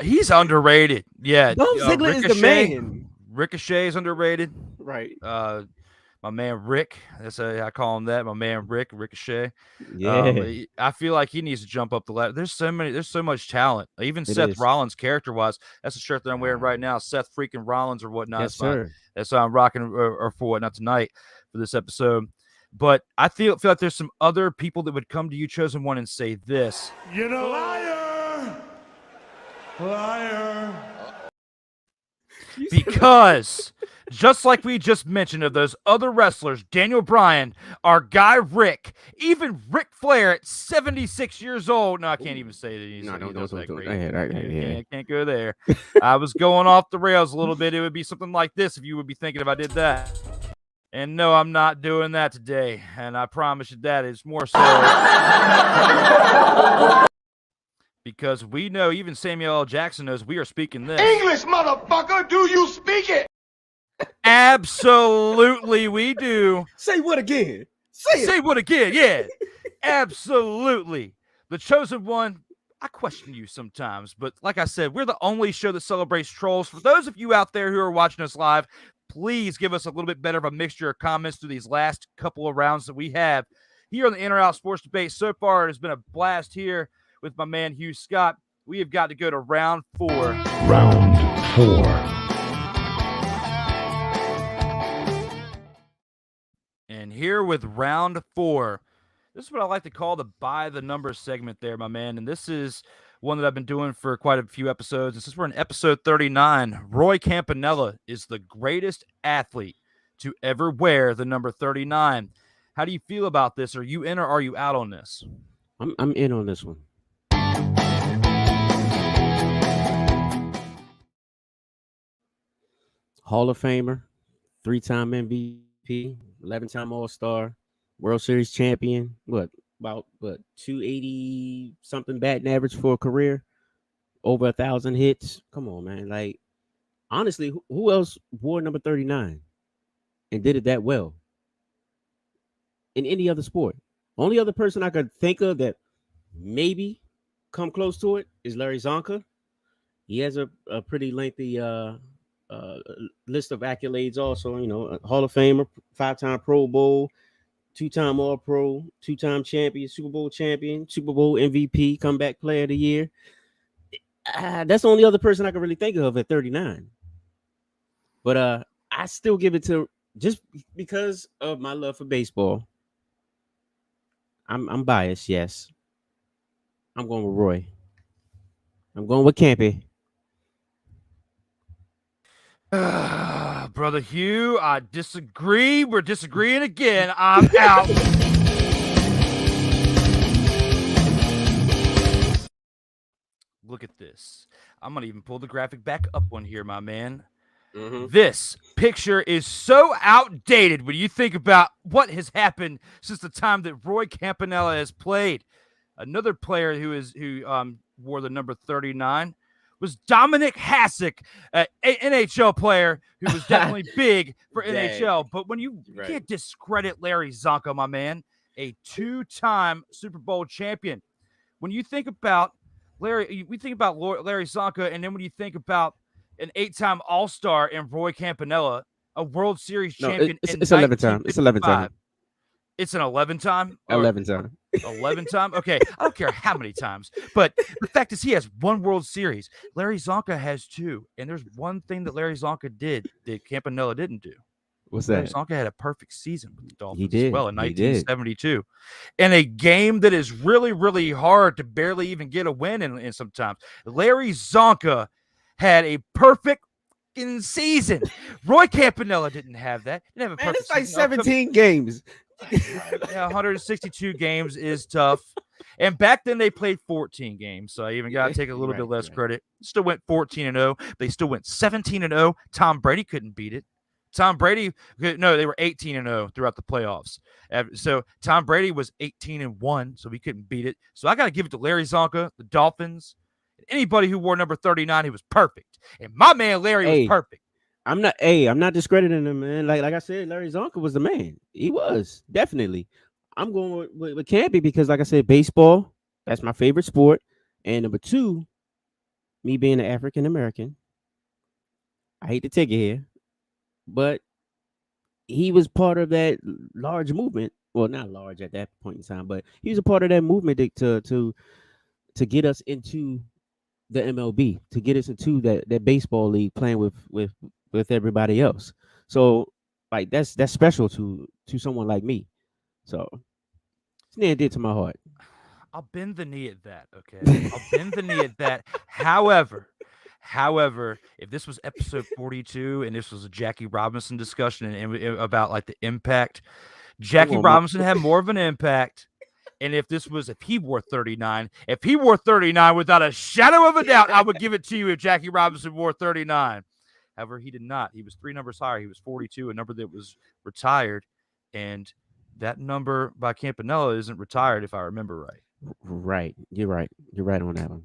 He's underrated. Yeah. Dolph Ziggler is the man. Ricochet is underrated. Right. My man Rick. That's I call him that. My man Ricochet. Yeah. I feel like he needs to jump up the ladder. There's so much talent. Even Seth Rollins character wise. That's the shirt that I'm wearing right now. Seth freaking Rollins or whatnot. Yes, sir. That's how I'm rocking or for whatnot tonight for this episode. But I feel like there's some other people that would come to you, Chosen One, and say this. You're a liar. Liar. Because just like we just mentioned of those other wrestlers, Daniel Bryan, our guy Rick, even Ric Flair at 76 years old. No, I can't even say that he's that great. Can't go there. I was going off the rails a little bit. It would be something like this if you would be thinking if I did that. And no, I'm not doing that today. And I promise you that is more so because we know, even Samuel L. Jackson knows we are speaking this. English, motherfucker, do you speak it? Absolutely, we do. Say what again? Say what again? Yeah, absolutely. The Chosen One, I question you sometimes, but like I said, we're the only show that celebrates trolls. For those of you out there who are watching us live, please give us a little bit better of a mixture of comments through these last couple of rounds that we have here on the In or Out Sports Debate. So far, it has been a blast here with my man Hugh Scott. We have got to go to round 4. Round 4. And here with round 4, this is what I like to call the by the numbers segment there, my man. And this is one that I've been doing for quite a few episodes. And since we're in episode 39, Roy Campanella is the greatest athlete to ever wear the number 39. How do you feel about this? Are you in or are you out on this? I'm in on this one. Hall of Famer, 3-time MVP, 11-time All-Star, World Series champion. About 280 something batting average for a career, over 1,000 hits. Come on, man. Like, honestly, who else wore number 39 and did it that well in any other sport? Only other person I could think of that maybe come close to it is Larry Zonka. He has a pretty lengthy list of accolades also, a Hall of Famer, 5-time Pro Bowl, 2-time All-Pro, 2-time champion, Super Bowl champion, Super Bowl MVP, comeback player of the year. That's the only other person I can really think of at 39. But I still give it to, just because of my love for baseball. I'm biased, yes. I'm going with Roy. I'm going with Campy. Brother Hugh, I disagree. We're disagreeing again. I'm out. Look at this. I'm going to even pull the graphic back up one here, my man. Mm-hmm. This picture is so outdated when you think about what has happened since the time that Roy Campanella has played. Another player who wore the number 39 was Dominic Hasek, an NHL player who was definitely big for NHL. But when you can't discredit Larry Zonka, my man, a 2-time Super Bowl champion. When you think about Larry, we think about Larry Zonka, and then when you think about an 8-time All-Star in Roy Campanella, a World Series champion it's 11 time. It's 11 time. It's an 11 time? 11 time. 11 time? Okay. I don't care how many times. But the fact is he has 1 World Series. Larry Zonka has 2. And there's one thing that Larry Zonka did that Campanella didn't do. What's Larry that? Zonka had a perfect season with the Dolphins He did. as well in He did. 1972. In a game that is really, really hard to barely even get a win in sometimes. Larry Zonka had a perfect season. Roy Campanella didn't have that. He didn't have a perfect It's like season. 17 games. Yeah, 162 games is tough. And back then they played 14 games, so I even got to take a little bit less credit. Still went 14-0. They still went 17-0. Tom Brady couldn't beat it. Tom Brady, no, they were 18-0 throughout the playoffs. So Tom Brady was 18-1, so he couldn't beat it. So I got to give it to Larry Zonka, the Dolphins, anybody who wore number 39. He was perfect, and my man Larry was perfect. I'm not discrediting him, man. Like I said, Larry Zonka was the man. He was definitely. I'm going with Campy because, like I said, baseball. That's my favorite sport. And number 2, me being an African American. I hate to take it here, but he was part of that large movement. Well, not large at that point in time, but he was a part of that movement to get us into the MLB, to get us into that baseball league, playing with everybody else. So like that's special to someone like me. So it's near and dear to my heart. I'll bend the knee at that, okay? I'll bend the knee at that. However, if this was episode 42 and this was a Jackie Robinson discussion and about like the impact, Jackie Robinson had more of an impact. And if he wore 39 without a shadow of a doubt, I would give it to you if Jackie Robinson wore 39. However, he did not. He was 3 numbers higher. He was 42, a number that was retired. And that number by Campanella isn't retired, if I remember right. Right. You're right. You're right on that one.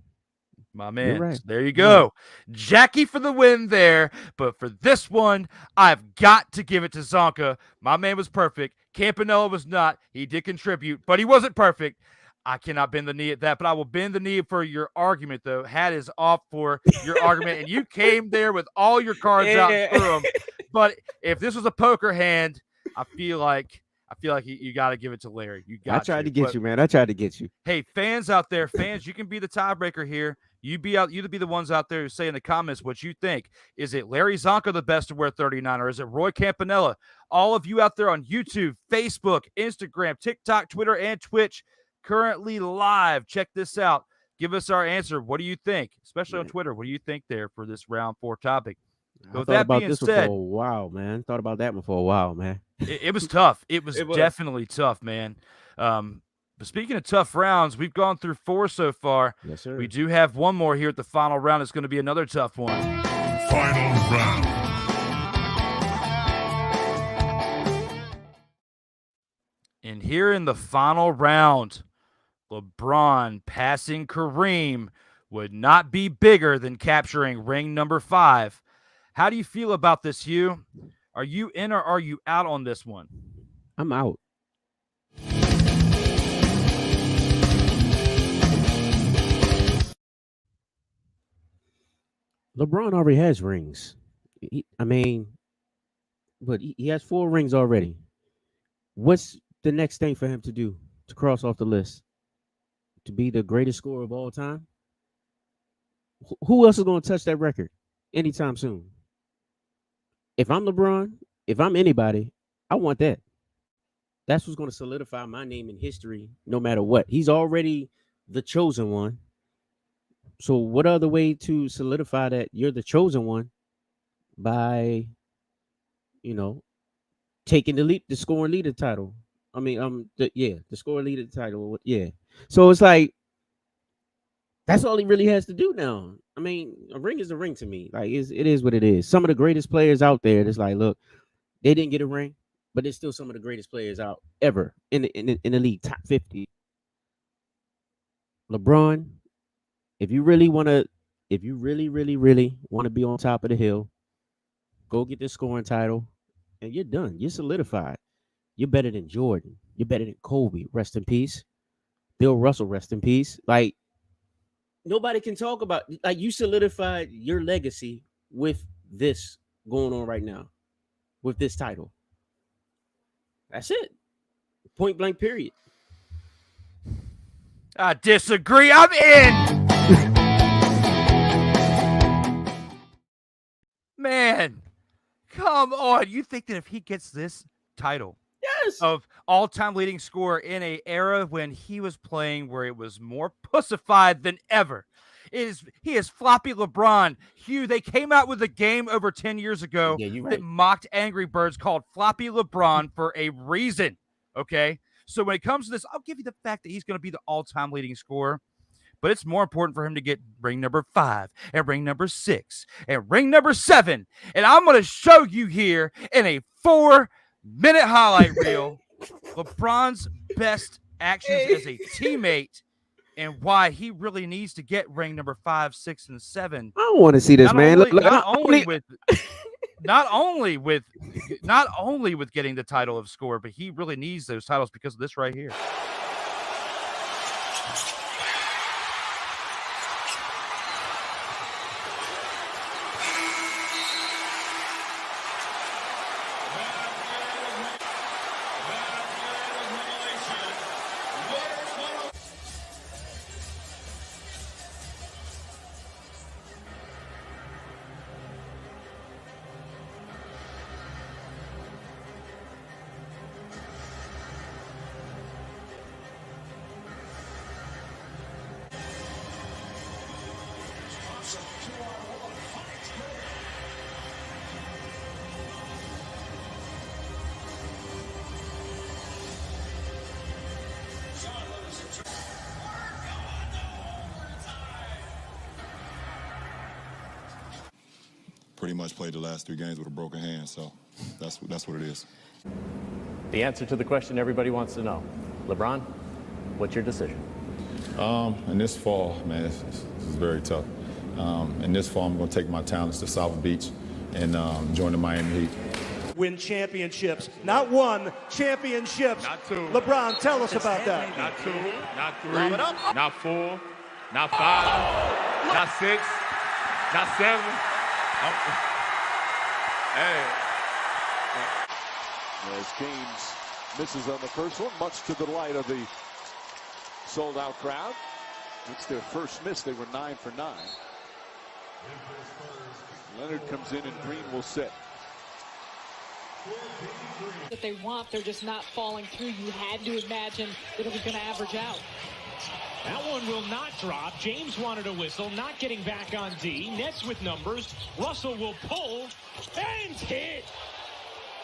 My man. Right. So there you go. Jackie for the win there. But for this one, I've got to give it to Zonka. My man was perfect. Campanella was not. He did contribute, but he wasn't perfect. I cannot bend the knee at that, but I will bend the knee for your argument, though. Hat is off for your argument, and you came there with all your cards out and threw them. But if this was a poker hand, I feel like you got to give it to Larry. I tried to get you, man. I tried to get you. Hey, fans out there, you can be the tiebreaker here. You be the ones out there who say in the comments what you think. Is it Larry Zonka the best to wear 39, or is it Roy Campanella? All of you out there on YouTube, Facebook, Instagram, TikTok, Twitter, and Twitch, currently live. Check this out. Give us our answer. What do you think? Especially on Twitter. What do you think there for this round 4 topic? I thought about this one for a while, man. Thought about that one for a while, man. It was tough. It was definitely tough, man. But speaking of tough rounds, we've gone through 4 so far. Yes, sir. We do have one more here at the final round. It's going to be another tough one. Final round. And here in the final round, LeBron passing Kareem would not be bigger than capturing ring number 5. How do you feel about this, Hugh? Are you in or are you out on this one? I'm out. LeBron already has rings. He has 4 rings already. What's the next thing for him to do to cross off the list? To be the greatest scorer of all time? Who else is going to touch that record anytime soon? If I'm LeBron, if I'm anybody, I want that. That's what's going to solidify my name in history no matter what. He's already the chosen one. So what other way to solidify that you're the chosen one by, taking the scoring leader title? The scoring leader title. Yeah. So it's like, that's all he really has to do now. I mean, a ring is a ring to me. Like, it is what it is. Some of the greatest players out there, it's like, look, they didn't get a ring, but they're still some of the greatest players out ever in the league, top 50. LeBron, if you really want to, if you really want to be on top of the hill, go get this scoring title, and you're done. You're solidified. You're better than Jordan. You're better than Kobe. Rest in peace. Bill Russell, rest in peace. Like, nobody can talk about, like, you solidified your legacy with this going on right now, with this title. That's it. Point blank, period. I disagree. I'm in. Man, come on. You think that if he gets this title, yes, of all-time leading scorer in an era when he was playing where it was more pussified than ever, he is floppy LeBron. Hugh, they came out with a game over 10 years ago that mocked Angry Birds called Floppy LeBron for a reason, okay? So when it comes to this, I'll give you the fact that he's going to be the all-time leading scorer, but it's more important for him to get ring number 5 and ring number 6 and ring number 7. And I'm going to show you here in a 4-minute highlight reel LeBron's best actions as a teammate and why he really needs to get ring number 5, 6, and 7. I don't want to see this, man. Not only with getting the title of scorer, but he really needs those titles because of this right here. Pretty much played the last 3 games with a broken hand, so that's what it is. The answer to the question everybody wants to know. LeBron, what's your decision? In this fall, man, this is very tough. In this fall, I'm going to take my talents to South Beach and join the Miami Heat. Win championships. Not 1, championships. Not 2. LeBron, tell us about that. Not 2, not 3, not 4, not 5, not 6, not 7. Hey. As James misses on the first one, much to the delight of the sold-out crowd. It's their first miss. They were 9 for 9. Leonard comes in and Green will sit. That they want, they're just not falling through. You had to imagine that it was going to average out. That one will not drop. James wanted a whistle, not getting back on D. Nets with numbers. Russell will pull and hit.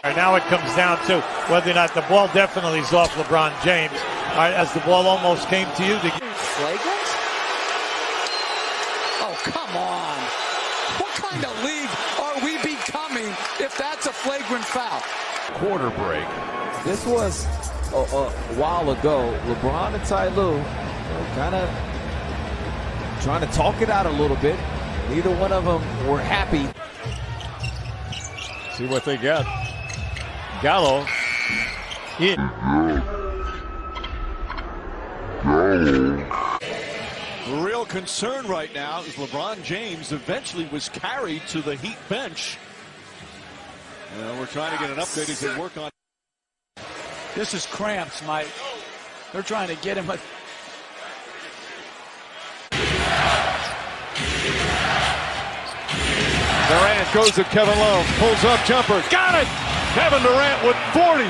All right, now it comes down to whether or not the ball definitely is off LeBron James. All right, as the ball almost came to you. Flagrant? Oh, come on. What kind of league are we becoming if that's a flagrant foul? Quarter break. This was a while ago. LeBron and Ty Lue kind of trying to talk it out a little bit. Neither one of them were happy. See what they got. Gallo. In. The real concern right now is LeBron James eventually was carried to the Heat bench. We're trying to get an update as they work on. This is cramps, Mike. They're trying to get him a... Durant goes to Kevin Love, pulls up jumper, got it! Kevin Durant with 40.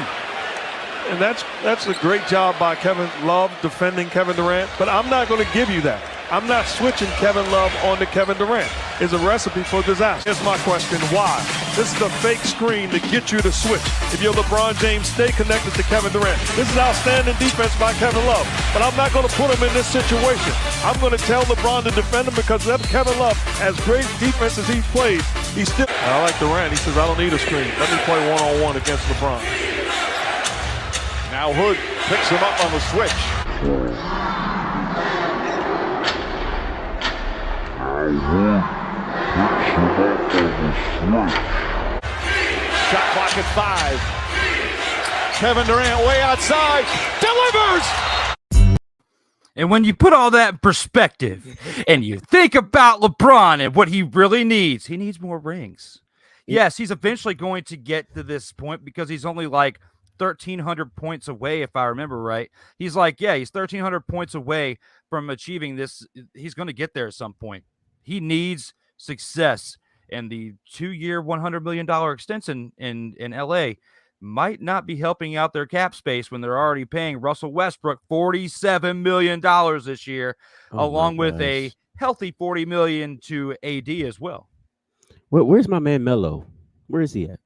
And that's a great job by Kevin Love defending Kevin Durant, but I'm not going to give you that. I'm not switching Kevin Love onto Kevin Durant. It's a recipe for disaster. Here's my question, why? This is a fake screen to get you to switch. If you're LeBron James, stay connected to Kevin Durant. This is outstanding defense by Kevin Love, but I'm not going to put him in this situation. I'm going to tell LeBron to defend him because Kevin Love, as great defense as he's played, he's still... I like Durant. He says, I don't need a screen. Let me play one-on-one against LeBron. Now Hood picks him up on the switch. Shot clock at 5. Kevin Durant way outside. Delivers! And when you put all that in perspective and you think about LeBron and what he really needs, he needs more rings. Yes, he's eventually going to get to this point because he's only like 1,300 points away, if I remember right. He's 1,300 points away from achieving this. He's going to get there at some point. He needs success. And the 2-year, $100 million extension in LA might not be helping out their cap space when they're already paying Russell Westbrook $47 million this year, along with a healthy $40 million to AD as well. Where's my man Melo? Where is he at?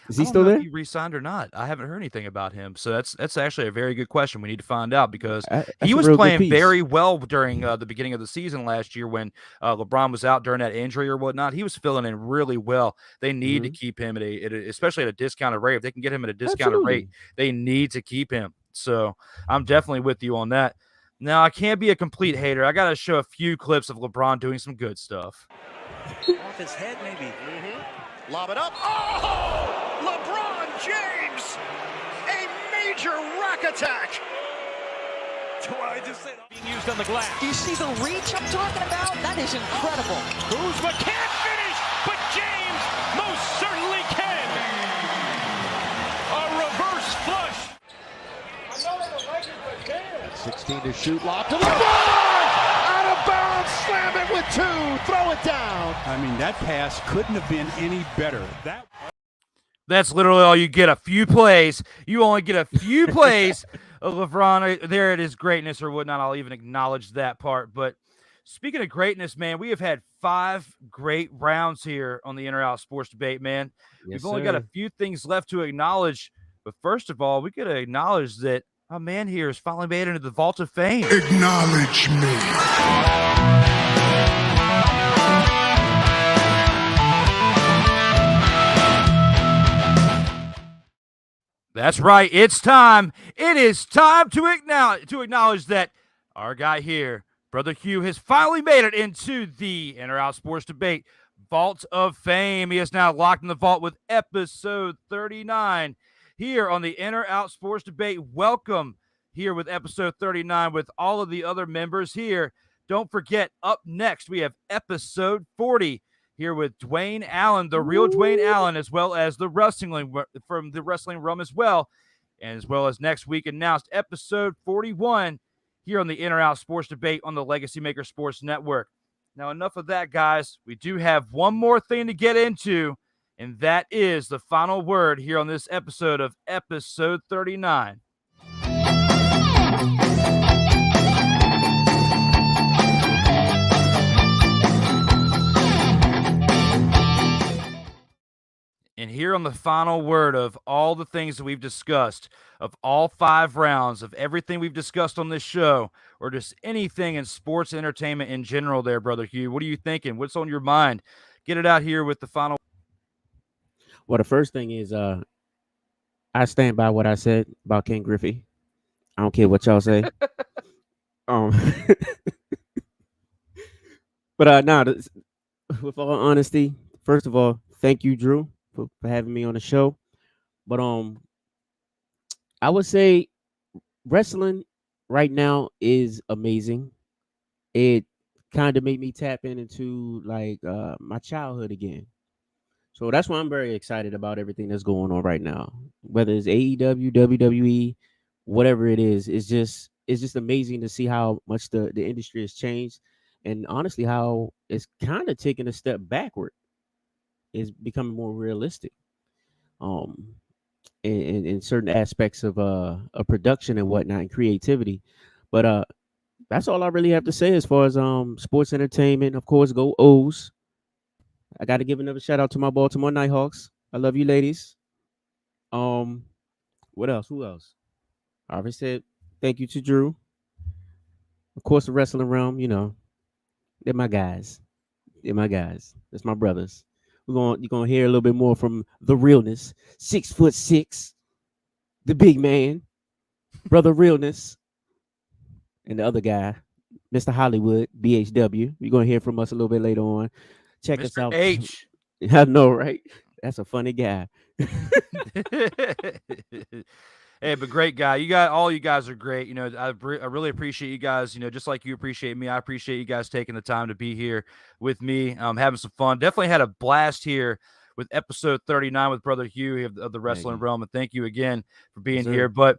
Is he still there? If he re-signed or not. I haven't heard anything about him. So that's actually a very good question. We need to find out because he was playing very well during the beginning of the season last year when LeBron was out during that injury or whatnot. He was filling in really well. They need to keep him especially at a discounted rate. If they can get him at a discounted rate, they need to keep him. So I'm definitely with you on that. Now, I can't be a complete hater. I got to show a few clips of LeBron doing some good stuff. Off his head, maybe. Lob it up. Oh! LeBron James! A major rack attack! I just said being used on the glass. Do you see the reach I'm talking about? That is incredible. Kuzma can't finish, but James most certainly can. A reverse flush. 16 to shoot, lob to LeBron! Out of bounds, slam it with 2, throw it down. I mean, that pass couldn't have been any better. That's literally all you get, a few plays. You only get a few plays of LeBron there at his greatness or whatnot. I'll even acknowledge that part. But speaking of greatness, man, we have had 5 great rounds here on the In or Out Sports Debate, man. Yes, We've only got a few things left to acknowledge. But first of all, we got to acknowledge that our man here has finally made it into the Vault of Fame. Acknowledge me. That's right. It's time. It is time to acknowledge that our guy here, Brother Hugh, has finally made it into the In or Out Sports Debate Vault of Fame. He is now locked in the vault with episode 39 here on the In or Out Sports Debate. Welcome here with episode 39 with all of the other members here. Don't forget, up next, we have episode 40 here with Dwayne Allen, the real Dwayne Allen, as well as the wrestling from the wrestling realm as well as next week announced episode 41 here on the In or Out Sports Debate on the LegacyMaker Sports Network. Now, enough of that, guys. We do have one more thing to get into, and that is the final word here on this episode of episode 39. And here on the final word of all the things that we've discussed, of all 5 rounds, of everything we've discussed on this show, or just anything in sports entertainment in general there, Brother Hugh, what are you thinking? What's on your mind? Get it out here with the final. Well, the first thing is I stand by what I said about Ken Griffey. I don't care what y'all say. But with all honesty, first of all, thank you, Drew, for having me on the show. But I would say wrestling right now is amazing. It kind of made me tap into like my childhood again. So that's why I'm very excited about everything that's going on right now. Whether it's AEW, WWE, whatever it is, it's just amazing to see how much the industry has changed, and honestly how it's kind of taking a step backward. It's becoming more realistic in certain aspects of production and whatnot and creativity. But that's all I really have to say as far as sports entertainment. Of course, go O's. I got to give another shout out to my Baltimore Nighthawks. I love you, ladies. What else? Who else? I already said thank you to Drew. Of course, the wrestling realm, you know, they're my guys. They're my guys. That's my brothers. You're gonna hear a little bit more from the realness. 6'6", the big man, Brother Realness, and the other guy, Mr. Hollywood, BHW. You're going to hear from us a little bit later on. Check us Mr. out. H. I know, right? That's a funny guy. Hey, but great guy. All you guys are great. You know, I really appreciate you guys. You know, just like you appreciate me, I appreciate you guys taking the time to be here with me. Having some fun. Definitely had a blast here with episode 39 with Brother Hugh of the Wrestling Realm. And thank you again for being here. But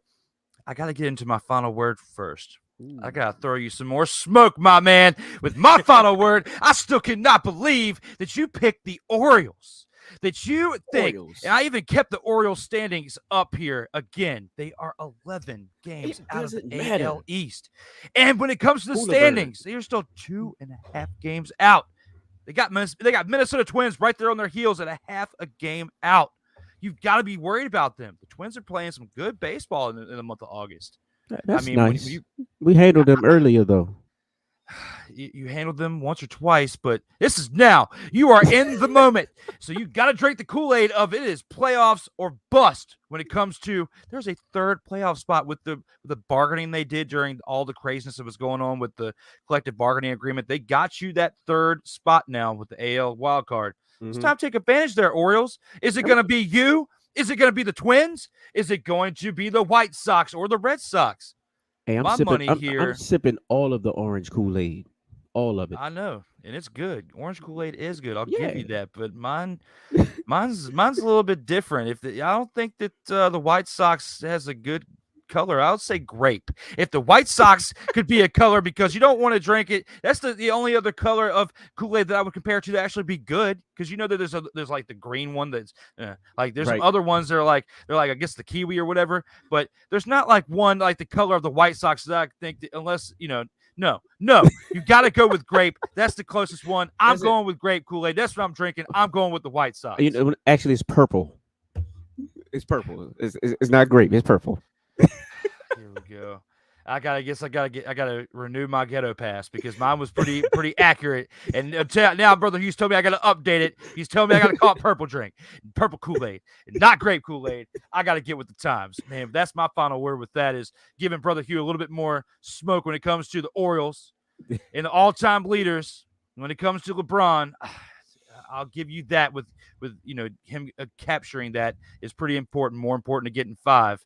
I got to get into my final word first. I got to throw you some more smoke, my man. With my final word, I still cannot believe that you picked the Orioles. That you think, and I even kept the Orioles standings up here again. They are 11 games out of the AL East. And when it comes to the standings, they are still 2.5 games out. They got Minnesota Twins right there on their heels at a half a game out. You've got to be worried about them. The Twins are playing some good baseball in the month of August. That's nice. We handled them earlier, though. You handled them once or twice, but this is now. You are in the moment. So you got to drink the Kool-Aid of it is playoffs or bust when it comes to there's a third playoff spot with the bargaining they did during all the craziness that was going on with the collective bargaining agreement. They got you that third spot now with the AL wild card. It's time to take advantage there, Orioles. Is it going to be you? Is it going to be the Twins? Is it going to be the White Sox or the Red Sox? Hey, I'm sipping all of the orange Kool-Aid. All of it. I know, and it's good. Orange Kool-Aid is good. I'll give you that, but mine's a little bit different. I don't think that the White Sox has a good color. I would say grape. If the White Sox could be a color because you don't want to drink it, that's the only other color of Kool-Aid that I would compare to actually be good. Because you know that there's like the green one that's like there's some other ones that are like I guess the kiwi or whatever, but there's not like one like the color of the White Sox that I think that unless No, you got to go with grape. That's the closest one. I'm going with grape Kool-Aid. That's what I'm drinking. I'm going with the White Sox. Actually, it's purple. It's purple. It's not grape. It's purple. Here we go. I gotta renew my ghetto pass because mine was pretty accurate. And now, Brother Hughes told me I gotta update it. He's telling me I gotta call it purple Kool-Aid, not grape Kool-Aid. I gotta get with the times, man. That's my final word with that is giving Brother Hugh a little bit more smoke when it comes to the Orioles and the all-time leaders. When it comes to LeBron, I'll give you that with him capturing that is pretty important. More important to getting 5.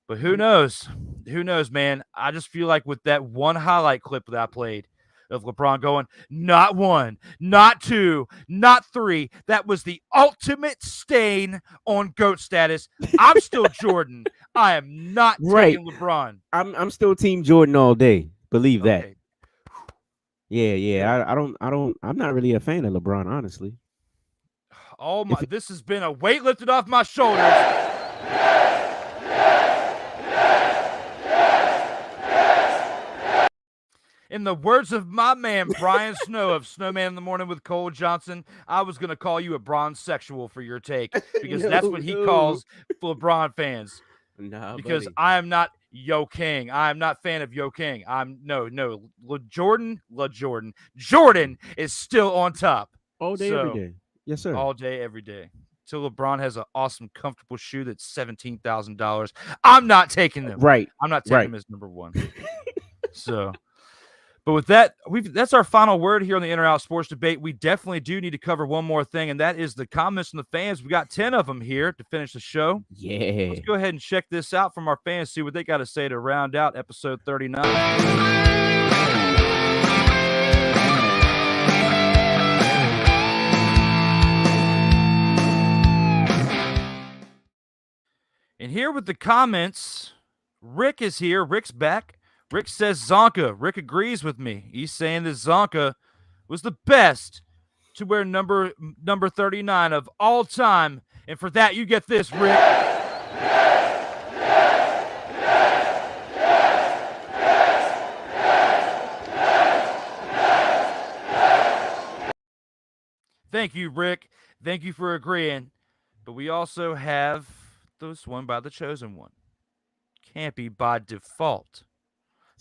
But who knows? Who knows, man? I just feel like with that one highlight clip that I played of LeBron going, not 1, not 2, not 3. That was the ultimate stain on GOAT status. I'm still Jordan. I am not taking LeBron. I'm still Team Jordan all day. Believe that. Yeah. I'm not really a fan of LeBron, honestly. Oh my! This has been a weight lifted off my shoulders. In the words of my man, Brian Snow of Snowman in the Morning with Cole Johnson, I was going to call you a bronzesexual for your take because that's what he calls LeBron fans. Because buddy. I am not Yo King. I am not fan of Yo King. Jordan is still on top. All day, every day. Yes, sir. All day, every day. Till LeBron has an awesome, comfortable shoe that's $17,000. I'm not taking them. Right. I'm not taking them as number 1. But with that, that's our final word here on the In or Out Sports Debate. We definitely do need to cover one more thing, and that is the comments from the fans. We got 10 of them here to finish the show. Yeah. Let's go ahead and check this out from our fans, see what they got to say to round out episode 39. And here with the comments, Rick is here. Rick's back. Rick says Zonka. Rick agrees with me. He's saying that Zonka was the best to wear number 39 of all time. And for that, you get this, Rick. Thank you, Rick. Thank you for agreeing. But we also have this one by the chosen one. Can't be by default.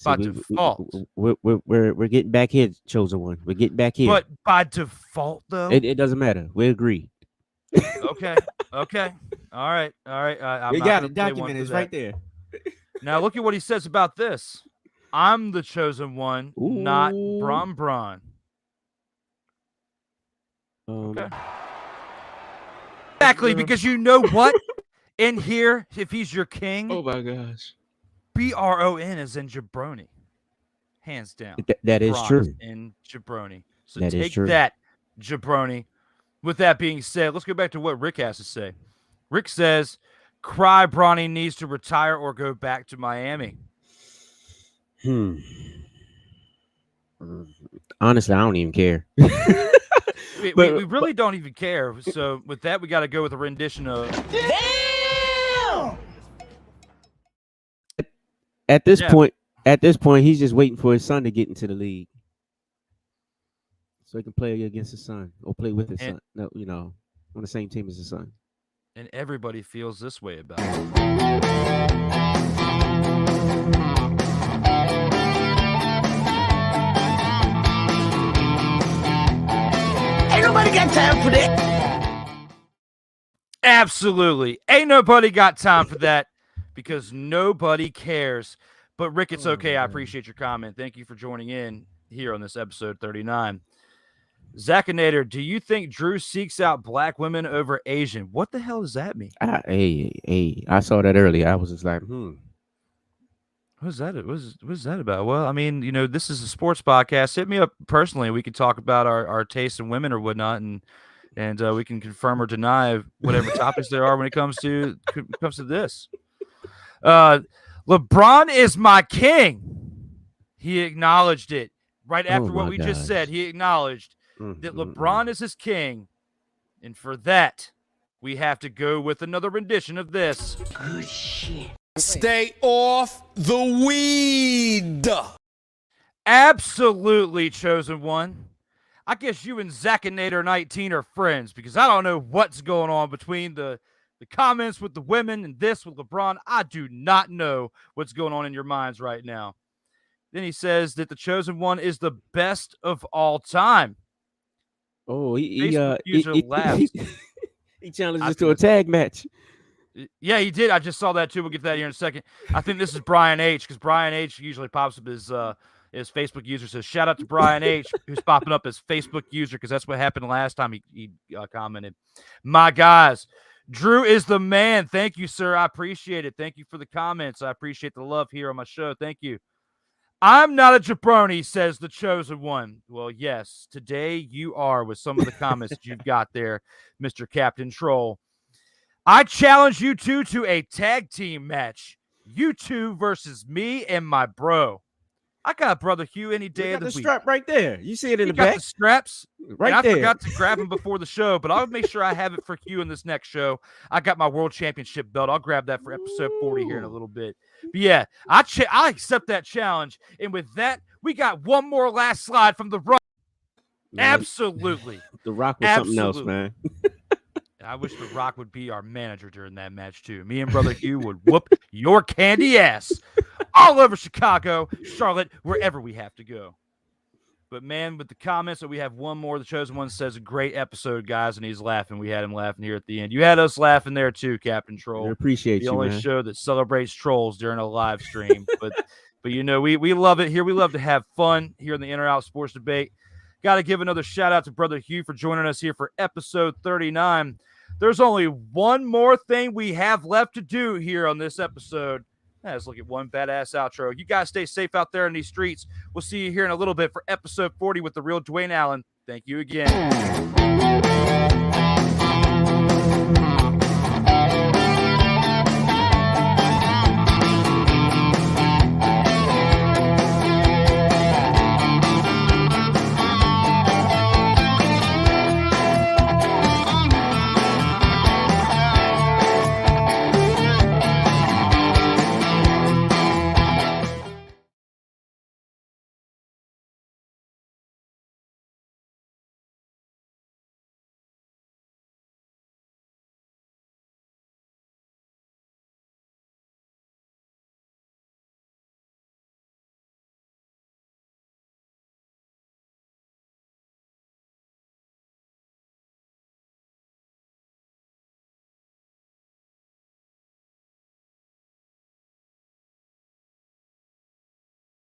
By default. We're getting back here, chosen one. We're getting back here. But by default, though? It doesn't matter. We agree. Okay. All right. We got it documented. It's right there. Now, look at what he says about this. I'm the chosen one, not Bron. Okay. Exactly, because you know what? In here, if he's your king, Oh my gosh, BRON is in jabroni, hands down. That is LeBron true. Is in jabroni. So That is take true. that, jabroni. With that being said, let's go back to what Rick has to say. Rick says, "Cry Bronny needs to retire or go back to Miami." Honestly, I don't even care. We really don't even care. So with that, we got to go with a rendition of. Damn! At this point, he's just waiting for his son to get into the league, so he can play against his son or play with his son. No, on the same team as his son. And everybody feels this way about it. Ain't nobody got time for that. Absolutely. Ain't nobody got time for that because nobody cares. But Rick, it's okay. I appreciate your comment. Thank you for joining in here on this episode 39. Zachinator, do you think Drew seeks out black women over Asian? What the hell does that mean? I saw that earlier. I was just like, What's that? What's that about? Well, I mean, this is a sports podcast. Hit me up personally. We can talk about our taste in women or whatnot, and we can confirm or deny whatever topics there are when it comes to this. LeBron is my king. He acknowledged it right after what we just said. He acknowledged that LeBron is his king, and for that, we have to go with another rendition of this. Good shit. Stay off the weed. Absolutely, chosen one. I guess you and Zachinator 19 are friends because I don't know what's going on between the comments with the women and this with LeBron. I do not know what's going on in your minds right now. Then he says that the chosen one is the best of all time. Oh, he challenged us to a tag match. Yeah, he did. I just saw that too. We'll get to that here in a second. I think this is Brian H. because Brian H. usually pops up as Facebook user. So shout out to Brian H. who's popping up as Facebook user because that's what happened last time he commented. My guys, Drew is the man. Thank you, sir. I appreciate it. Thank you for the comments. I appreciate the love here on my show. Thank you. I'm not a jabroni, says the chosen one. Well, yes, today you are with some of the comments that you've got there, Mr. Captain Troll. I challenge you two to a tag team match. You two versus me and my bro. I got brother Hugh any day of the week. The strap right there. You see it in the got back. The straps right there. I forgot to grab them before the show, but I'll make sure I have it for Hugh in this next show. I got my world championship belt. I'll grab that for episode 40 here in a little bit. But yeah, I accept that challenge. And with that, we got one more last slide from The Rock. Absolutely. The Rock was something else, man. I wish The Rock would be our manager during that match, too. Me and brother Hugh would whoop your candy ass all over Chicago, Charlotte, wherever we have to go. But, man, with the comments that we have one more, the chosen one says, great episode, guys, and he's laughing. We had him laughing here at the end. You had us laughing there, too, Captain Troll. I appreciate you, the only man. show that celebrates trolls during a live stream. But we love it here. We love to have fun here in the In or Out Sports Debate. Got to give another shout-out to brother Hugh for joining us here for episode 39. There's only one more thing we have left to do here on this episode. Let's look at one badass outro. You guys stay safe out there in these streets. We'll see you here in a little bit for episode 40 with the real Dwayne Allen. Thank you again.